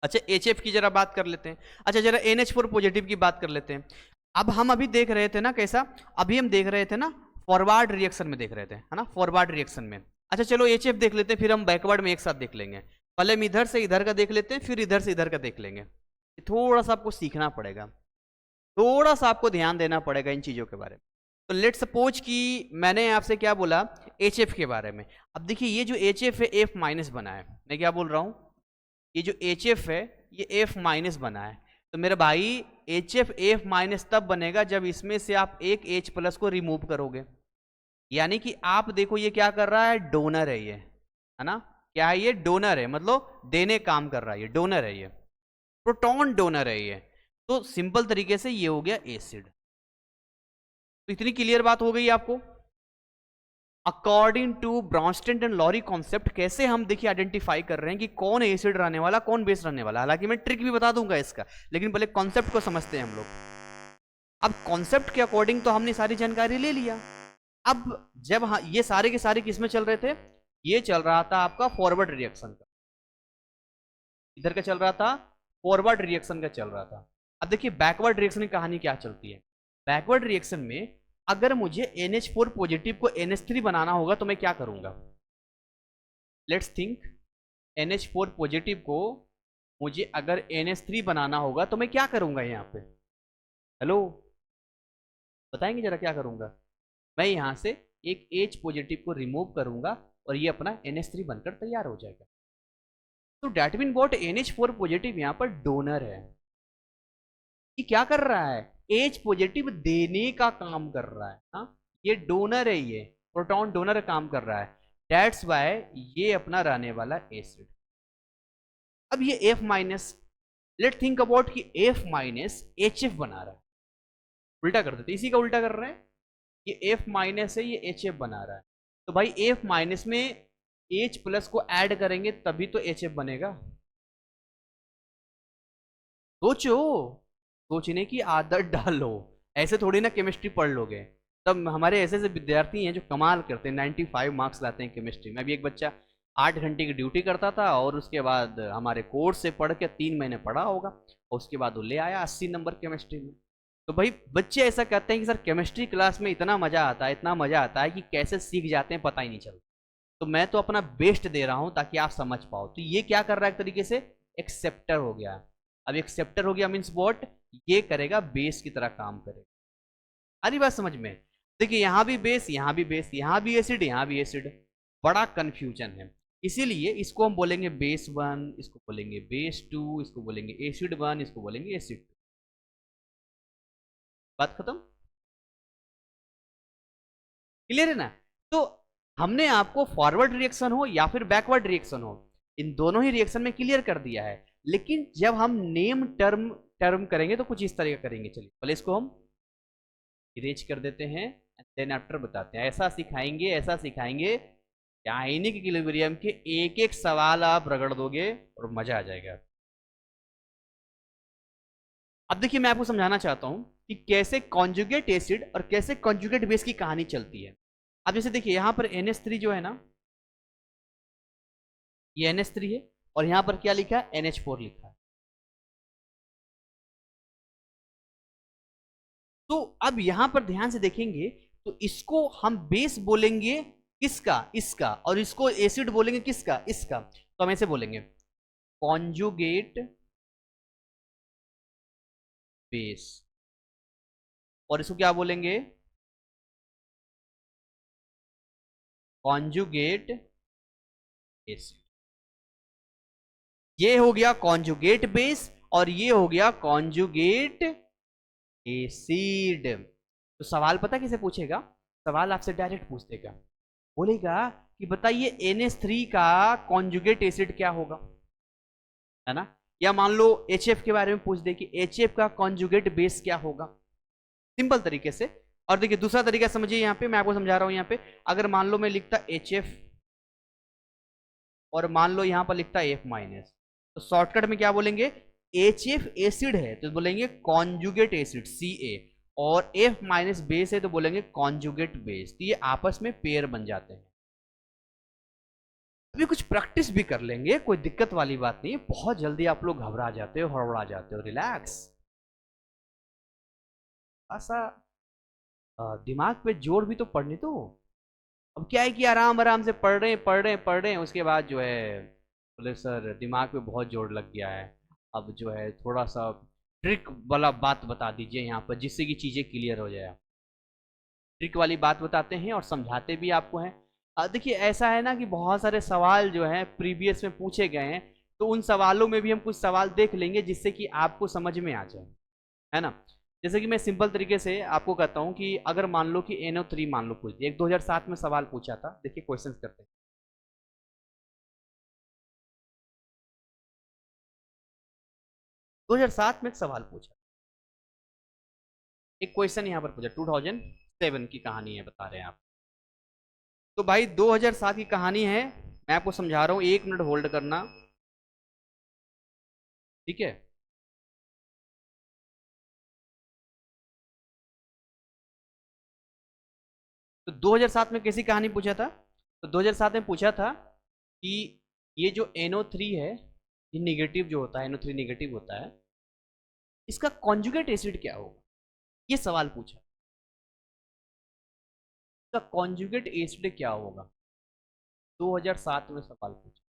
अच्छा HF की जरा बात कर लेते हैं, अच्छा जरा NH4 पॉजिटिव की बात कर लेते हैं। अब हम अभी देख रहे थे ना कैसा, अभी हम देख रहे थे ना फॉरवर्ड रिएक्शन में देख रहे थे, है ना, फॉरवर्ड रिएक्शन में। अच्छा चलो HF देख लेते हैं, फिर हम बैकवर्ड में एक साथ देख लेंगे। पहले हम इधर से इधर का देख लेते हैं, फिर इधर से इधर का देख लेंगे। थोड़ा सा आपको सीखना पड़ेगा, थोड़ा सा आपको ध्यान देना पड़ेगा इन चीजों के बारे में। तो लेट सपोज कि मैंने आपसे क्या बोला, HF के बारे में। अब देखिए ये जो HF है F माइनस बना है, मैं क्या बोल रहा हूं, ये जो HF है ये F माइनस बना है। तो मेरे भाई HF F माइनस तब बनेगा जब इसमें से आप एक H प्लस को रिमूव करोगे। यानी कि आप देखो ये क्या कर रहा है, डोनर है ये, है ना, क्या है ये, डोनर है, मतलब देने काम कर रहा है, ये डोनर है, ये प्रोटॉन डोनर है ये। तो सिंपल तरीके से ये हो गया एसिड। तो इतनी क्लियर बात हो गई आपको। According to Bronsted and Lowry concept कैसे हम देखिए आइडेंटिफाई कर रहे हैं कि कौन एसिड रहने वाला, कौन बेस रहने वाला। हालांकि मैं ट्रिक भी बता दूंगा इसका, लेकिन पहले कॉन्सेप्ट को समझते हैं हम लोग। अब कॉन्सेप्ट के अकॉर्डिंग तो हमने सारी जानकारी ले लिया। अब जब ये सारे के सारे किसमें चल रहे थे, ये चल रहा था आपका फॉरवर्ड रिएक्शन का, इधर का चल रहा था, फॉरवर्ड रिएक्शन का चल रहा था। अब देखिए बैकवर्ड रिएक्शन की कहानी क्या चलती है। बैकवर्ड रिएक्शन में अगर मुझे NH4 पॉजिटिव को NH3 बनाना होगा तो मैं क्या करूंगा, लेट्स थिंक, NH4 पॉजिटिव को मुझे अगर NH3 बनाना होगा तो मैं क्या करूंगा यहाँ पे, हेलो बताएंगे जरा क्या करूंगा। मैं यहां से एक H पॉजिटिव को रिमूव करूंगा और ये अपना NH3 बनकर तैयार हो जाएगा। तो that mean what, NH4 positive यहां पर डोनर है, ये क्या कर रहा है, H पॉजिटिव देने का काम कर रहा है, हाँ ये डोनर है, ये प्रोटॉन डोनर काम कर रहा है। दैट्स वाई ये अपना रहने वाला एसिड। अब ये F minus, let think about कि F माइनस HF बना रहा है, उल्टा कर देते, इसी का उल्टा कर रहे हैं, ये F माइनस है, ये HF बना रहा है। तो भाई F माइनस में H प्लस को ऐड करेंगे तभी तो HF बनेगा। सोचो, सोचने की आदत डालो, ऐसे थोड़ी ना केमिस्ट्री पढ़ लोगे। तब हमारे ऐसे ऐसे विद्यार्थी हैं जो कमाल करते हैं, 95 मार्क्स लाते हैं केमिस्ट्री में। अभी एक बच्चा 8 घंटे की ड्यूटी करता था और उसके बाद हमारे कोर्स से पढ़ के 3 महीने पढ़ा होगा और उसके बाद वो ले आया 80 नंबर केमिस्ट्री में। तो भाई बच्चे ऐसा कहते हैं कि सर केमिस्ट्री क्लास में इतना मजा आता है, इतना मजा आता है कि कैसे सीख जाते हैं पता ही नहीं चलता। तो मैं तो अपना बेस्ट दे रहा हूं ताकि आप समझ पाओ। तो ये क्या कर रहा है, एक तरीके से एक्सेप्टर हो गया। अब एक्सेप्टर हो गया मीन्स व्हाट, ये करेगा बेस की तरह काम करेगा। अरे बात समझ में, देखिए यहां भी बेस, यहां भी बेस, यहां भी एसिड, यहां भी एसिड, बड़ा कंफ्यूजन है। इसीलिए इसको हम बोलेंगे बेस 1, इसको बोलेंगे बेस 2, इसको बोलेंगे एसिड 1, इसको बोलेंगे एसिड 2। बात खत्म, क्लियर है ना। तो हमने आपको फॉरवर्ड रिएक्शन हो या फिर बैकवर्ड रिएक्शन हो, इन दोनों ही रिएक्शन में क्लियर कर दिया है। लेकिन जब हम नेम टर्म करेंगे तो कुछ इस तरह का करेंगे। चलिए पहले इसको हम इरेज कर देते हैं, देन आफ्टर बताते हैं। ऐसा सिखाएंगे, ऐसा सिखाएंगे कि आयनिक इक्विलिब्रियम के एक एक सवाल आप रगड़ दोगे और मजा आ जाएगा। अब देखिए मैं आपको समझाना चाहता हूं कि कैसे कॉन्जुगेट एसिड और कैसे कॉन्जुगेट बेस की कहानी चलती है। अब जैसे देखिए यहां पर NH3 जो है ना, ये NH3 है और यहां पर क्या लिखा है, NH4 लिखा है। तो अब यहां पर ध्यान से देखेंगे तो इसको हम बेस बोलेंगे किसका, इसका, और इसको एसिड बोलेंगे किसका, इसका। तो हम ऐसे बोलेंगे कॉन्जुगेट बेस, और इसको क्या बोलेंगे, कॉन्जुगेट एसिड। ये हो गया कॉन्जुगेट बेस और ये हो गया कॉन्जुगेट एसिड। तो सवाल पता किसे पूछेगा, सवाल आपसे डायरेक्ट पूछ देगा, बोलेगा कि बताइए NH3 का कॉन्जुगेट एसिड क्या होगा, है ना। या मान लो HF के बारे में पूछ दे कि HF का कॉन्जुगेट बेस क्या होगा, सिंपल तरीके से। और देखिए दूसरा तरीका समझिए, यहां पे मैं आपको समझा रहा हूं। यहां पे अगर मान लो मैं लिखता HF और मान लो यहां पर लिखता F माइनस, तो शॉर्टकट में क्या बोलेंगे, HF एसिड है तो बोलेंगे कॉन्जुगेट एसिड Ca, और F माइनस बेस है तो बोलेंगे कॉन्जुगेट बेस। तो ये आपस में पेयर बन जाते हैं। अभी कुछ प्रैक्टिस भी कर लेंगे, कोई दिक्कत वाली बात नहीं है। बहुत जल्दी आप लोग घबरा जाते हो, हड़बड़ा जाते हो, रिलैक्स। ऐसा दिमाग पे जोर भी तो पड़ने दो। अब क्या है कि आराम आराम से पढ़ रहे हैं पढ़ रहे हैं पढ़ रहे हैं, उसके बाद जो है बोले सर दिमाग पे बहुत जोर लग गया है, अब जो है थोड़ा सा ट्रिक वाला बात बता दीजिए यहाँ पर जिससे कि चीज़ें क्लियर हो जाए। ट्रिक वाली बात बताते हैं और समझाते भी आपको हैं। देखिए ऐसा है ना कि बहुत सारे सवाल जो हैं प्रीवियस में पूछे गए हैं, तो उन सवालों में भी हम कुछ सवाल देख लेंगे जिससे कि आपको समझ में आ जाए, है ना। जैसे कि मैं सिंपल तरीके से आपको कहता हूं कि अगर मान लो कि NO3 मान लो पूछ दिया, एक 2007 में सवाल पूछा था। देखिए क्वेश्चंस करते हैं। 2007 में एक सवाल पूछा, एक क्वेश्चन यहां पर पूछा, 2007 की कहानी है बता रहे हैं आप। तो भाई 2007 की कहानी है, मैं आपको समझा रहा हूं, 1 मिनट होल्ड करना, ठीक है। तो 2007 में कैसी कहानी पूछा था, तो 2007 में पूछा था कि ये जो NO3 है, ये निगेटिव जो होता है, NO3 निगेटिव होता है, इसका कॉन्जुगेट एसिड क्या होगा, ये सवाल पूछा। इसका कॉन्जुगेट एसिड क्या होगा, 2007 में सवाल पूछा।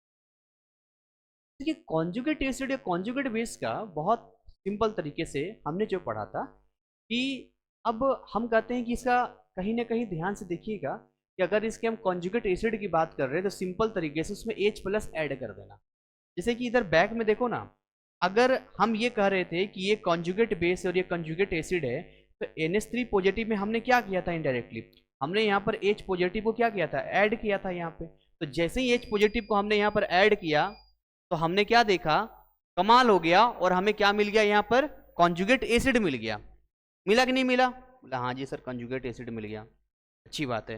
देखिए कॉन्जुगेट एसिड या कॉन्जुगेट बेस का बहुत सिंपल तरीके से हमने जो पढ़ा था कि अब हम कहते हैं कि इसका कहीं ना कहीं ध्यान से देखिएगा कि अगर इसके हम कॉन्जुगेट एसिड की बात कर रहे हैं तो सिंपल तरीके से उसमें H+ ऐड कर देना। जैसे कि इधर बैक में देखो ना, अगर हम ये कह रहे थे कि ये कॉन्जुगेट बेस और ये कॉन्जुगेट एसिड है, तो NH3 पॉजिटिव में हमने क्या किया था, इनडायरेक्टली हमने यहाँ पर H पॉजिटिव को क्या किया था, ऐड किया था यहाँ पे। तो जैसे ही H पॉजिटिव को हमने यहाँ पर ऐड किया तो हमने क्या देखा, कमाल हो गया, और हमें क्या मिल गया, यहाँ पर कॉन्जुगेट एसिड मिल गया। मिला कि नहीं मिला, बोला हाँ जी सर कॉन्जुगेट एसिड मिल गया, अच्छी बात है।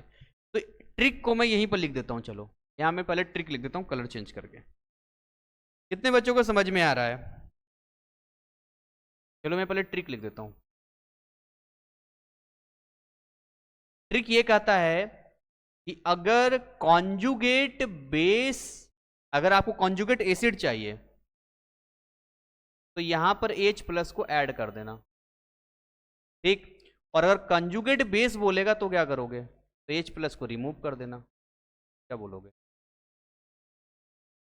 तो ट्रिक को मैं यहीं पर लिख देता हूँ, चलो यहाँ मैं पहले ट्रिक लिख देता हूँ कलर चेंज करके। कितने बच्चों को समझ में आ रहा है, चलो मैं पहले ट्रिक लिख देता हूँ। ट्रिक ये कहता है कि अगर कॉन्जुगेट बेस, अगर आपको कॉन्जुगेट एसिड चाहिए तो यहां पर H+ को ऐड कर देना, ठीक। और अगर कंजुगेट बेस बोलेगा तो क्या करोगे, तो H+ को रिमूव कर देना। क्या बोलोगे,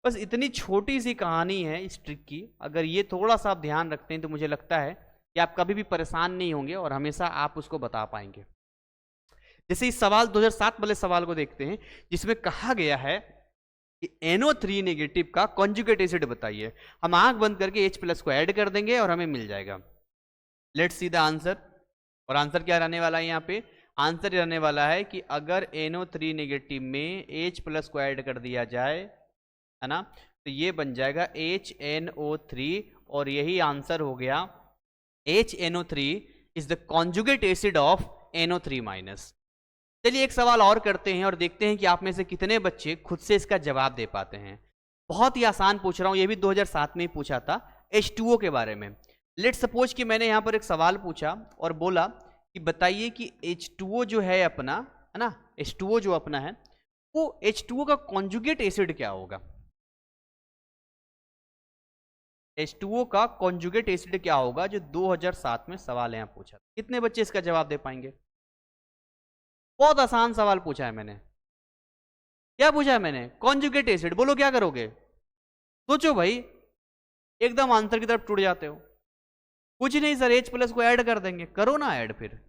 बस इतनी छोटी सी कहानी है इस ट्रिक की। अगर ये थोड़ा सा आप ध्यान रखते हैं तो मुझे लगता है कि आप कभी भी परेशान नहीं होंगे और हमेशा आप उसको बता पाएंगे। जैसे इस सवाल 2007 वाले सवाल को देखते हैं जिसमें कहा गया है कि NO3 नेगेटिव का कॉन्जुगेट एसिड बताइए। हम आंख बंद करके H+ को ऐड कर देंगे और हमें मिल जाएगा। Let's see the answer. और आंसर क्या रहने वाला है, यहाँ पे आंसर रहने वाला है कि अगर NO3 नेगेटिव में H+ को ऐड कर दिया जाए, है ना, तो ये बन जाएगा HNO3, और यही आंसर हो गया। HNO3 is the conjugate acid of NO3 minus. चलिए एक सवाल और करते हैं और देखते हैं कि आप में से कितने बच्चे खुद से इसका जवाब दे पाते हैं। बहुत ही आसान पूछ रहा हूँ, ये भी 2007 में ही पूछा था, H2O के बारे में। लेट सपोज कि मैंने यहाँ पर एक सवाल पूछा और बोला कि बताइए कि H2O जो है अपना, है ना, H2O जो अपना है वो H2O का कॉन्जुगेट एसिड क्या होगा। H2O का कॉन्जुगेट एसिड क्या होगा, जो 2007 में सवाल यहाँ पूछा। कितने बच्चे इसका जवाब दे पाएंगे। बहुत आसान सवाल पूछा है मैंने। क्या पूछा है मैंने, कॉन्जुगेट एसिड। बोलो क्या करोगे, सोचो भाई, एकदम आंसर की तरफ टूट जाते हो। कुछ नहीं सर, H प्लस को ऐड कर देंगे। करो ना ऐड, फिर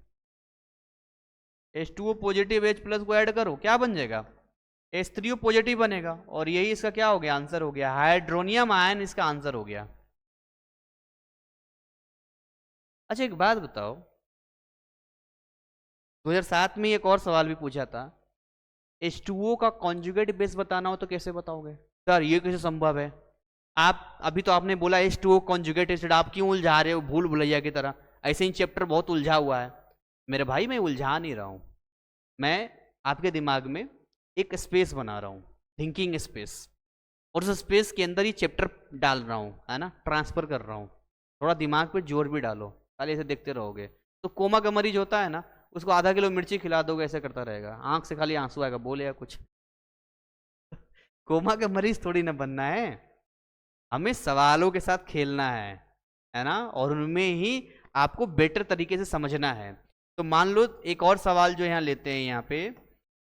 H2O पॉजिटिव H प्लस को ऐड करो, क्या बन जाएगा, H3O पॉजिटिव बनेगा। और यही इसका क्या हो गया, आंसर हो गया। हाइड्रोनियम आयन इसका आंसर हो गया। अच्छा एक बात बताओ, 2007 में एक और सवाल भी पूछा था, H2O का कॉन्जुगेट बेस बताना हो तो कैसे बताओगे। सर ये कैसे संभव है, आप अभी तो आपने बोला H2O कॉन्जुगेट एसिड, आप क्यों उलझा रहे हो भूल भुलैया की तरह। ऐसे ही चैप्टर बहुत उलझा हुआ है। मेरे भाई मैं उलझा नहीं रहा हूँ, मैं आपके दिमाग में एक स्पेस बना रहा हूँ, थिंकिंग स्पेस, और उस स्पेस के अंदर ही चैप्टर डाल रहा हूँ, है ना, ट्रांसफर कर रहा हूँ। थोड़ा दिमाग पे जोर भी डालो, खाली ऐसे देखते रहोगे तो कोमा का मरीज होता है ना, उसको आधा किलो मिर्ची खिला दोगे, ऐसे करता रहेगा, आंख से खाली आंसू आएगा, बोलेगा कुछ। कोमा का मरीज थोड़ी ना बनना है, हमें सवालों के साथ खेलना है ना, और उनमें ही आपको बेटर तरीके से समझना है। तो मान लो एक और सवाल जो यहाँ लेते हैं, यहाँ पे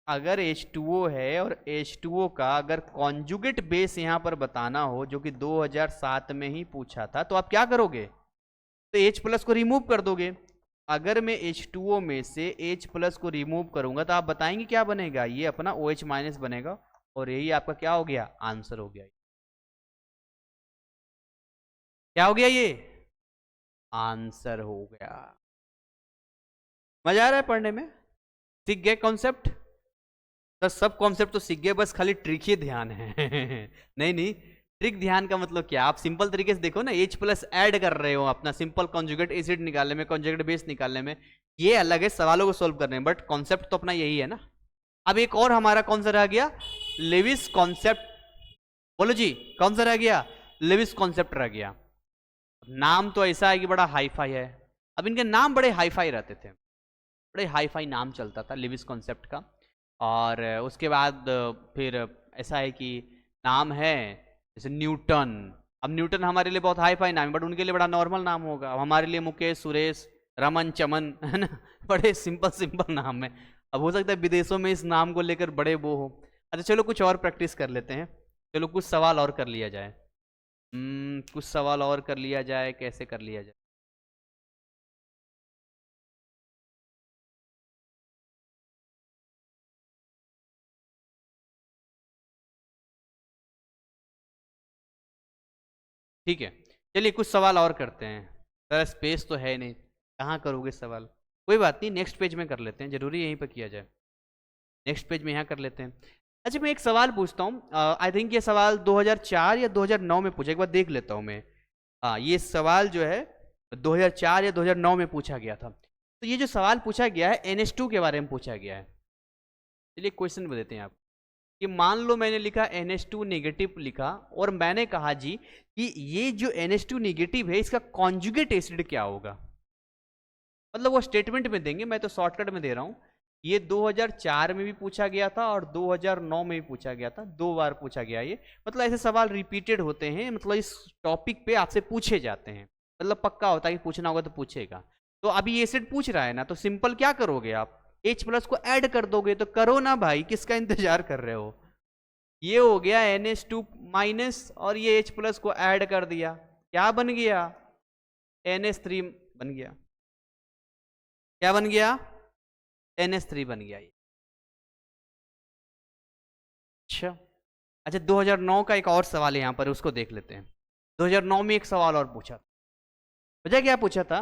अगर H2O है और H2O का अगर कॉन्जुगेट बेस यहाँ पर बताना हो, जो कि 2007 में ही पूछा था, तो आप क्या करोगे, तो H प्लस को रिमूव कर दोगे। अगर मैं H2O में से H प्लस को रिमूव करूंगा तो आप बताएंगे क्या बनेगा, ये अपना OH माइनस बनेगा, और यही आपका क्या हो गया, आंसर हो गया। क्या हो गया, ये आंसर हो गया। मजा आ रहा है पढ़ने में, सीख गए कॉन्सेप्ट। तो सब कॉन्सेप्ट तो सीख गए, बस खाली ट्रिक ही ध्यान है। नहीं नहीं, ट्रिक ध्यान का मतलब क्या, आप सिंपल तरीके से देखो ना, H प्लस ऐड कर रहे हो अपना सिंपल कॉन्जुगेट एसिड निकालने में, कॉन्जुगेट बेस निकालने में, ये अलग है सवालों को सोल्व करने में, बट कॉन्सेप्ट तो अपना यही है ना। अब एक और हमारा कौन सा रह गया, लेविस कॉन्सेप्ट। बोलो जी, कौन सा रह गया, लेविस कॉन्सेप्ट रह गया। नाम तो ऐसा है कि बड़ा हाई फाई है। अब इनके नाम बड़े हाई फाई रहते थे, बड़े हाई फाई नाम चलता था लेविस कॉन्सेप्ट का। और उसके बाद फिर ऐसा है कि नाम है जैसे न्यूटन। अब न्यूटन हमारे लिए बहुत हाई फाई नाम है, बट उनके लिए बड़ा नॉर्मल नाम होगा। अब हमारे लिए मुकेश, सुरेश, रमन, चमन, है ना, बड़े सिंपल सिंपल नाम है। अब हो सकता है विदेशों में इस नाम को लेकर बड़े वो हो। अच्छा चलो कुछ और प्रैक्टिस कर लेते हैं, चलो कुछ सवाल और कर लिया जाए। कुछ सवाल और कर लिया जाए, कैसे कर लिया जाए। ठीक है, चलिए कुछ सवाल और करते हैं। सर स्पेस तो है नहीं, कहाँ करोगे सवाल, कोई बात नहीं, नेक्स्ट पेज में कर लेते हैं, जरूरी यहीं पर किया जाए, नेक्स्ट पेज में यहाँ कर लेते हैं। अच्छा मैं एक सवाल पूछता हूँ, आई थिंक ये सवाल 2004 या 2009 में पूछा, एक बार देख लेता हूँ मैं। हाँ ये सवाल जो है 2004 या 2009 में पूछा गया था। तो ये जो सवाल पूछा गया है NH2 के बारे में पूछा गया है। चलिए क्वेश्चन देते हैं आप, कि मान लो मैंने लिखा NH2 नेगेटिव लिखा, और मैंने कहा जी कि ये जो NH2 नेगेटिव है इसका कॉन्जुगेट एसिड क्या होगा। मतलब वो स्टेटमेंट में देंगे, मैं तो शॉर्टकट में दे रहा हूं। ये 2004 में भी पूछा गया था और 2009 में भी पूछा गया था, 2 बार पूछा गया ये। मतलब ऐसे सवाल रिपीटेड होते हैं, मतलब इस टॉपिक पे आपसे पूछे जाते हैं, मतलब पक्का होता है कि पूछना होगा तो पूछेगा। तो अभी ये एसिड पूछ रहा है ना, तो सिंपल क्या करोगे आप, H प्लस को ऐड कर दोगे। तो करो ना भाई, किसका इंतजार कर रहे हो। ये हो गया NH2 माइनस, और ये H प्लस को ऐड कर दिया, क्या बन गया, NH3 बन गया। क्या बन गया, NH3 बन गया ये। अच्छा अच्छा, 2009 का एक और सवाल है यहाँ पर, उसको देख लेते हैं। 2009 में एक सवाल और पूछा, वजह क्या पूछा था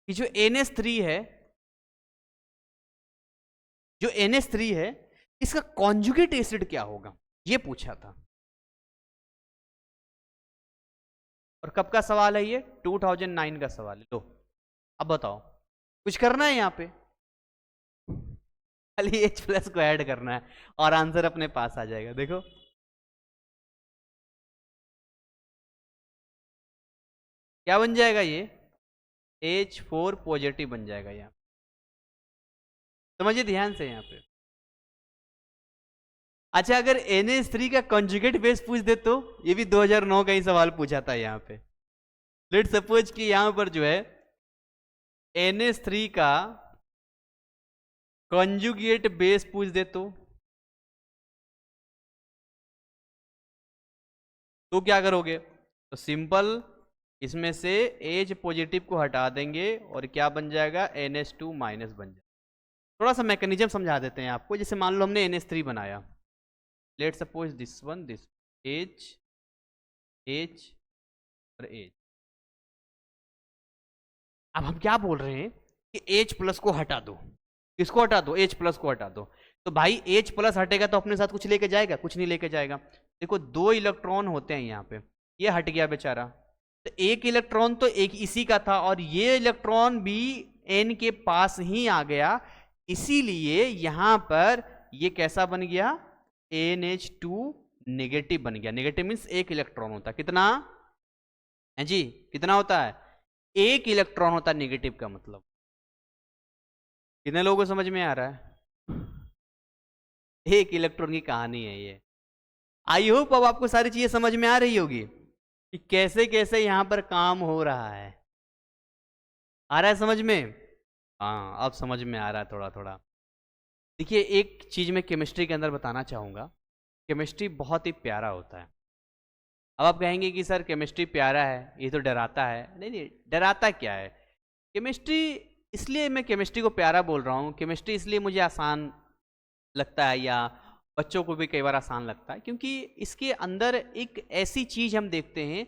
कि जो NH3 है, जो NH3 है इसका कॉन्जुगेट एसिड क्या होगा, ये पूछा था। और कब का सवाल है ये, 2009 का सवाल है। लो अब बताओ, कुछ करना है यहाँ पे, खाली H प्लस को ऐड करना है और आंसर अपने पास आ जाएगा। देखो क्या बन जाएगा, ये H4 पॉजिटिव बन जाएगा। यहाँ समझिए ध्यान से यहाँ पे। अच्छा, अगर NH3 का कंजुगेट बेस पूछ दे तो, ये भी 2009 का ही सवाल पूछा था यहाँ पे। लेट सपोज कि यहां पर जो है NH3 का कंजुगेट बेस पूछ दे तो क्या करोगे? तो सिंपल इसमें से H पॉजिटिव को हटा देंगे और क्या बन जाएगा, NH2 माइनस बन जाएगा। थोड़ा सा मैकेनिज्म समझा देते हैं आपको। जैसे मान लो हमने NH3 बनाया, let suppose this one, this H H और H। अब हम क्या बोल रहे हैं कि H प्लस को हटा दो। किसको हटा दो? H प्लस को हटा दो। तो भाई H प्लस हटेगा तो अपने साथ कुछ लेके जाएगा? कुछ नहीं लेके जाएगा। देखो 2 इलेक्ट्रॉन होते हैं यहाँ पे, ये हट गया बेचारा, तो एक इलेक्ट्रॉन तो एक इसी का था और ये इलेक्ट्रॉन भी N के पास ही आ गया, इसीलिए यहां पर ये कैसा बन गया, NH2 नेगेटिव बन गया। नेगेटिव मीन्स एक इलेक्ट्रॉन होता है, कितना है जी, कितना होता है? एक इलेक्ट्रॉन होता है नेगेटिव का मतलब। कितने लोगों को समझ में आ रहा है? एक इलेक्ट्रॉन की कहानी है ये। आई होप अब आपको सारी चीजें समझ में आ रही होगी कि कैसे कैसे यहां पर काम हो रहा है। आ रहा है समझ में? हाँ, अब समझ में आ रहा है थोड़ा थोड़ा। देखिए एक चीज मैं केमिस्ट्री के अंदर बताना चाहूंगा, केमिस्ट्री बहुत ही प्यारा होता है। अब आप कहेंगे कि सर केमिस्ट्री प्यारा है, ये तो डराता है। नहीं नहीं, डराता क्या है? केमिस्ट्री, इसलिए मैं केमिस्ट्री को प्यारा बोल रहा हूँ, केमिस्ट्री इसलिए मुझे आसान लगता है या बच्चों को भी कई बार आसान लगता है, क्योंकि इसके अंदर एक ऐसी चीज हम देखते हैं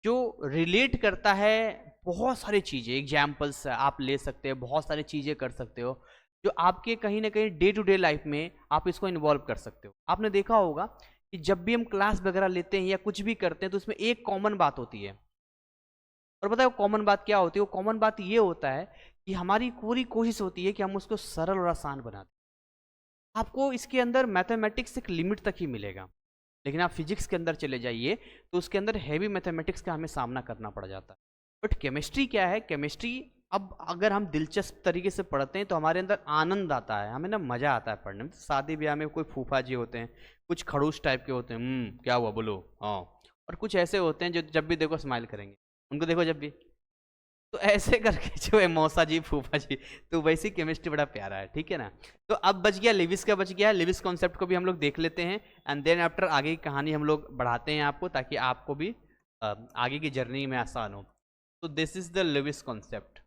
जो रिलेट करता है बहुत सारी चीजें। एग्जाम्पल्स आप ले सकते हैं, बहुत सारी चीजें कर सकते हो जो आपके कहीं ना कहीं डे टू डे लाइफ में आप इसको इन्वॉल्व कर सकते हो। आपने देखा होगा कि जब भी हम क्लास वगैरह लेते हैं या कुछ भी करते हैं तो उसमें एक कॉमन बात होती है, और पता है वो कॉमन बात क्या होती है? वो कॉमन बात ये होता है कि हमारी पूरी कोशिश होती है कि हम उसको सरल और आसान बना दें। आपको इसके अंदर मैथमेटिक्स एक लिमिट तक ही मिलेगा, लेकिन आप फिजिक्स के अंदर चले जाइए तो उसके अंदर हैवी मैथमेटिक्स का हमें सामना करना पड़ जाता है। बट केमिस्ट्री क्या है? केमिस्ट्री अब अगर हम दिलचस्प तरीके से पढ़ते हैं तो हमारे अंदर आनंद आता है, हमें ना मज़ा आता है पढ़ने में। शादी ब्याह में कोई फूफा जी होते हैं, कुछ खड़ूस टाइप के होते हैं, क्या हुआ बोलो, हाँ, और कुछ ऐसे होते हैं जो जब भी देखो स्माइल करेंगे, उनको देखो जब भी, तो ऐसे करके जो है मौसा जी फूफा जी, तो वैसे केमिस्ट्री बड़ा प्यारा है, ठीक है ना। तो अब बच गया लेविस का, बच गया लेविस कॉन्सेप्ट को भी हम लोग देख लेते हैं, एंड देन आफ्टर आगे की कहानी हम लोग बढ़ाते हैं आपको, ताकि आपको भी आगे की जर्नी में आसान हो। तो this is the Lewis concept.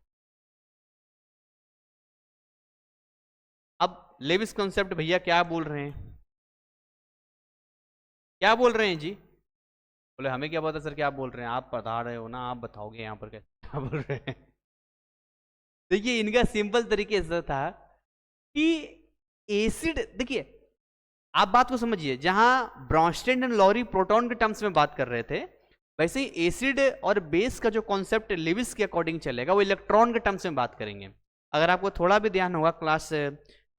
अब लेविस कॉन्सेप्ट भैया क्या बोल रहे हैं, क्या बोल रहे हैं जी? बोले हमें क्या पता सर क्या बोल रहे हैं, आप बता रहे हो ना, आप बताओगे यहाँ पर क्या बोल रहे हैं। देखिए इनका सिंपल तरीके से था कि एसिड, देखिए आप बात को समझिए, जहां ब्रॉन्स्टेड एंड लॉरी प्रोटॉन के टर्म्स में बात कर रहे थे, वैसे ही एसिड और बेस का जो कॉन्सेप्ट लेविस के अकॉर्डिंग चलेगा, वो इलेक्ट्रॉन के टर्म्स में बात करेंगे। अगर आपको थोड़ा भी ध्यान होगा, क्लास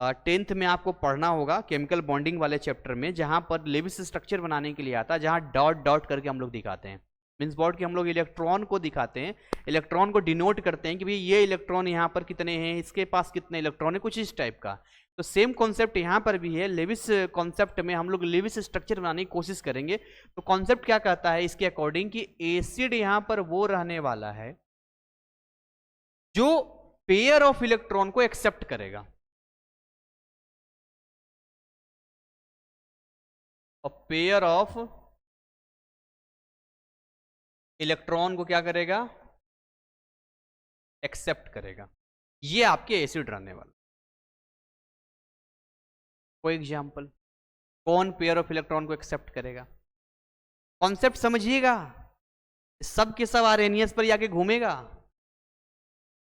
10th में आपको पढ़ना होगा केमिकल बॉन्डिंग वाले चैप्टर में, जहां पर लेविस स्ट्रक्चर बनाने के लिए आता है, जहां डॉट डॉट करके हम लोग दिखाते हैं, मीन्स बोर्ड के हम लोग इलेक्ट्रॉन को दिखाते हैं, इलेक्ट्रॉन को डिनोट करते हैं कि भाई ये इलेक्ट्रॉन यहाँ पर कितने हैं, इसके पास कितने इलेक्ट्रॉन है, कुछ इस टाइप का। तो सेम कॉन्सेप्ट यहाँ पर भी है। लेविस कॉन्सेप्ट में हम लोग लेविस स्ट्रक्चर बनाने की कोशिश करेंगे। तो कॉन्सेप्ट क्या कहता है इसके अकॉर्डिंग कि एसिड यहाँ पर वो रहने वाला है जो पेयर ऑफ इलेक्ट्रॉन को एक्सेप्ट करेगा, और पेयर ऑफ इलेक्ट्रॉन को क्या करेगा, एक्सेप्ट करेगा। ये आपके एसिड रहने वाला। कोई एग्जांपल, कौन पेयर ऑफ इलेक्ट्रॉन को एक्सेप्ट करेगा? कॉन्सेप्ट समझिएगा, सब के सब आरएनएस पर जाके घूमेगा।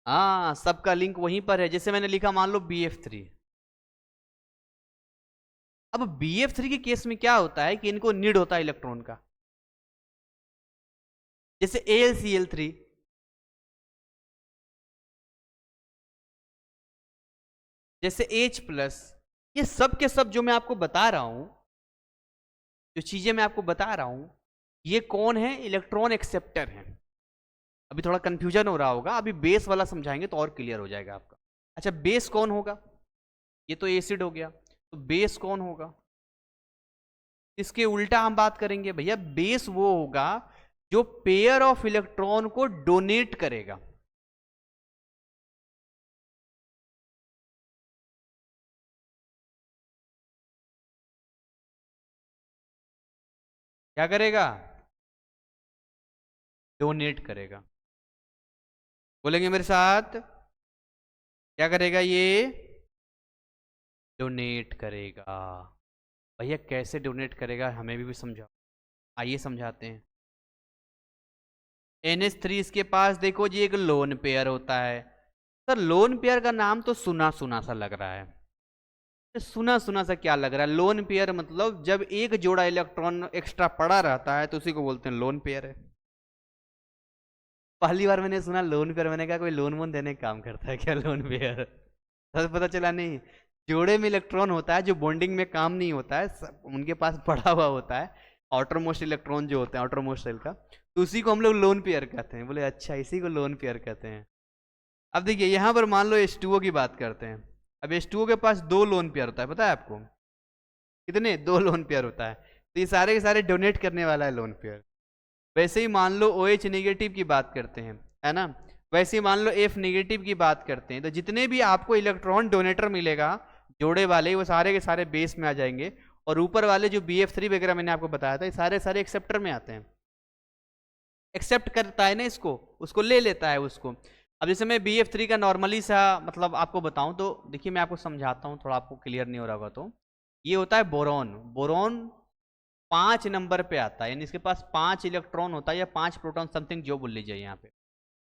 हाँ, सबका लिंक वहीं पर है। जैसे मैंने लिखा मान लो BF3, अब BF3 के केस में क्या होता है कि इनको नीड होता है इलेक्ट्रॉन का, जैसे AlCl3, जैसे H प्लस, ये सब के सब जो मैं आपको बता रहा हूं, जो चीजें मैं आपको बता रहा हूं, ये कौन है? इलेक्ट्रॉन एक्सेप्टर है। अभी थोड़ा कंफ्यूजन हो रहा होगा, अभी बेस वाला समझाएंगे तो और क्लियर हो जाएगा आपका। अच्छा, बेस कौन होगा? ये तो एसिड हो गया, तो बेस कौन होगा? इसके उल्टा हम बात करेंगे भैया, बेस वो होगा जो पेयर ऑफ इलेक्ट्रॉन को डोनेट करेगा। क्या करेगा? डोनेट करेगा। बोलेंगे मेरे साथ, क्या करेगा ये? डोनेट करेगा। भैया कैसे डोनेट करेगा, हमें भी समझाओ। आइए समझाते हैं। NH3 इसके पास देखो जी एक लोन पेयर होता है। सर लोन पेयर का नाम तो सुना सुना सा लग रहा है। सुना सुना सा क्या लग रहा है? लोन पेयर मतलब जब एक जोड़ा इलेक्ट्रॉन एक्स्ट्रा पड़ा रहता है तो उसी को बोलते हैं लोन पेयर है। पहली बार मैंने सुना लोन पेयर, मैंने कहा कोई लोन वोन देने का काम करता है क्या लोन पेयर? पता चला नहीं, जोड़े में इलेक्ट्रॉन होता है जो बॉन्डिंग में काम नहीं होता है, उनके पास पड़ा हुआ होता है आउटरमोस्ट इलेक्ट्रॉन जो होते हैं आउटरमोस्ट सेल का, तो उसी को हम लोग लोन पेयर कहते हैं। बोले अच्छा, इसी को लोन पेयर कहते हैं। अब देखिए यहाँ पर मान लो H2O की बात करते हैं। अब H2O के पास दो लोन पेयर होता है, पता है आपको कितने? दो लोन पेयर होता है। तो ये सारे के सारे डोनेट करने वाला है लोन पेयर। वैसे ही मान लो OH नेगेटिव की बात करते हैं, है ना, वैसे ही मान लो F नेगेटिव की बात करते हैं, तो जितने भी आपको इलेक्ट्रॉन डोनेटर मिलेगा जोड़े वाले, वो सारे के सारे बेस में आ जाएंगे, और ऊपर वाले जो BF3 वगैरह मैंने आपको बताया था, ये सारे सारे एक्सेप्टर में आते हैं। एक्सेप्ट करता है ना इसको, उसको ले लेता है उसको। अब जैसे मैं BF3 का नॉर्मली सा मतलब आपको बताऊं तो देखिए, मैं आपको समझाता हूं, थोड़ा आपको क्लियर नहीं हो रहा होगा तो। ये होता है बोरॉन। बोरॉन 5 नंबर पे आता है, यानी इसके पास 5 इलेक्ट्रॉन होता है या 5 प्रोटॉन, समथिंग जो बोल लीजिए यहाँ पे।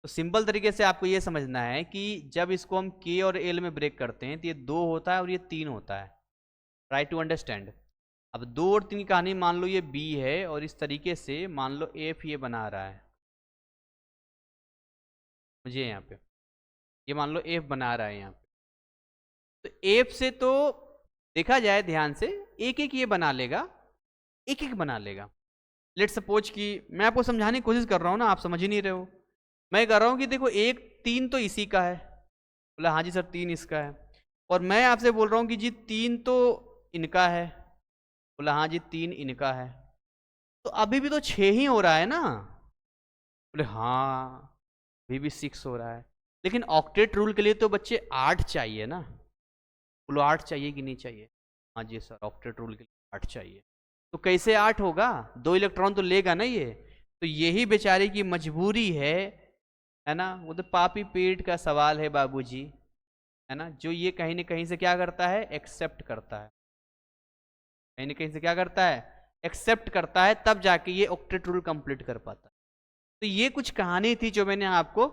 तो सिंपल तरीके से आपको ये समझना है कि जब इसको हम K और L में ब्रेक करते हैं तो ये 2 होता है और ये 3 होता है। Try to understand. अब 2 और 3 की कहानी मान लो ये B है, और इस तरीके से मान लो F ये बना रहा है मुझे यहाँ पे, ये मान लो F बना रहा है यहाँ पे। तो F से तो देखा जाए ध्यान से, एक एक ये बना लेगा, एक एक बना लेगा। लेट सपोज कि मैं आपको समझाने की कोशिश कर रहा हूँ ना, आप समझ ही नहीं रहे हो। मैं कह रहा हूँ कि देखो 3 तो इसी का है। बोला हाँ जी सर 3 इसका है। और मैं आपसे बोल रहा हूँ कि जी 3 तो इनका है। बोला हाँ जी 3 इनका है। तो अभी भी तो 6 ही हो रहा है ना? बोले हाँ अभी भी 6 हो रहा है, लेकिन ऑक्टेट रूल के लिए तो बच्चे 8 चाहिए ना। बोलो 8 चाहिए कि नहीं चाहिए? हाँ जी सर ऑक्टेट रूल के लिए 8 चाहिए। तो कैसे 8 होगा? 2 इलेक्ट्रॉन तो लेगा ना ये। तो यही बेचारे की मजबूरी है ना। वो तो पापी पेट का सवाल है बाबूजी, है ना, जो ये कहीं ना कहीं से क्या करता है? एक्सेप्ट करता है। कहीं ना कहीं से क्या करता है? एक्सेप्ट करता है, तब जाके ये ऑक्टेट रूल कंप्लीट कर पाता है। तो ये कुछ कहानी थी जो मैंने आपको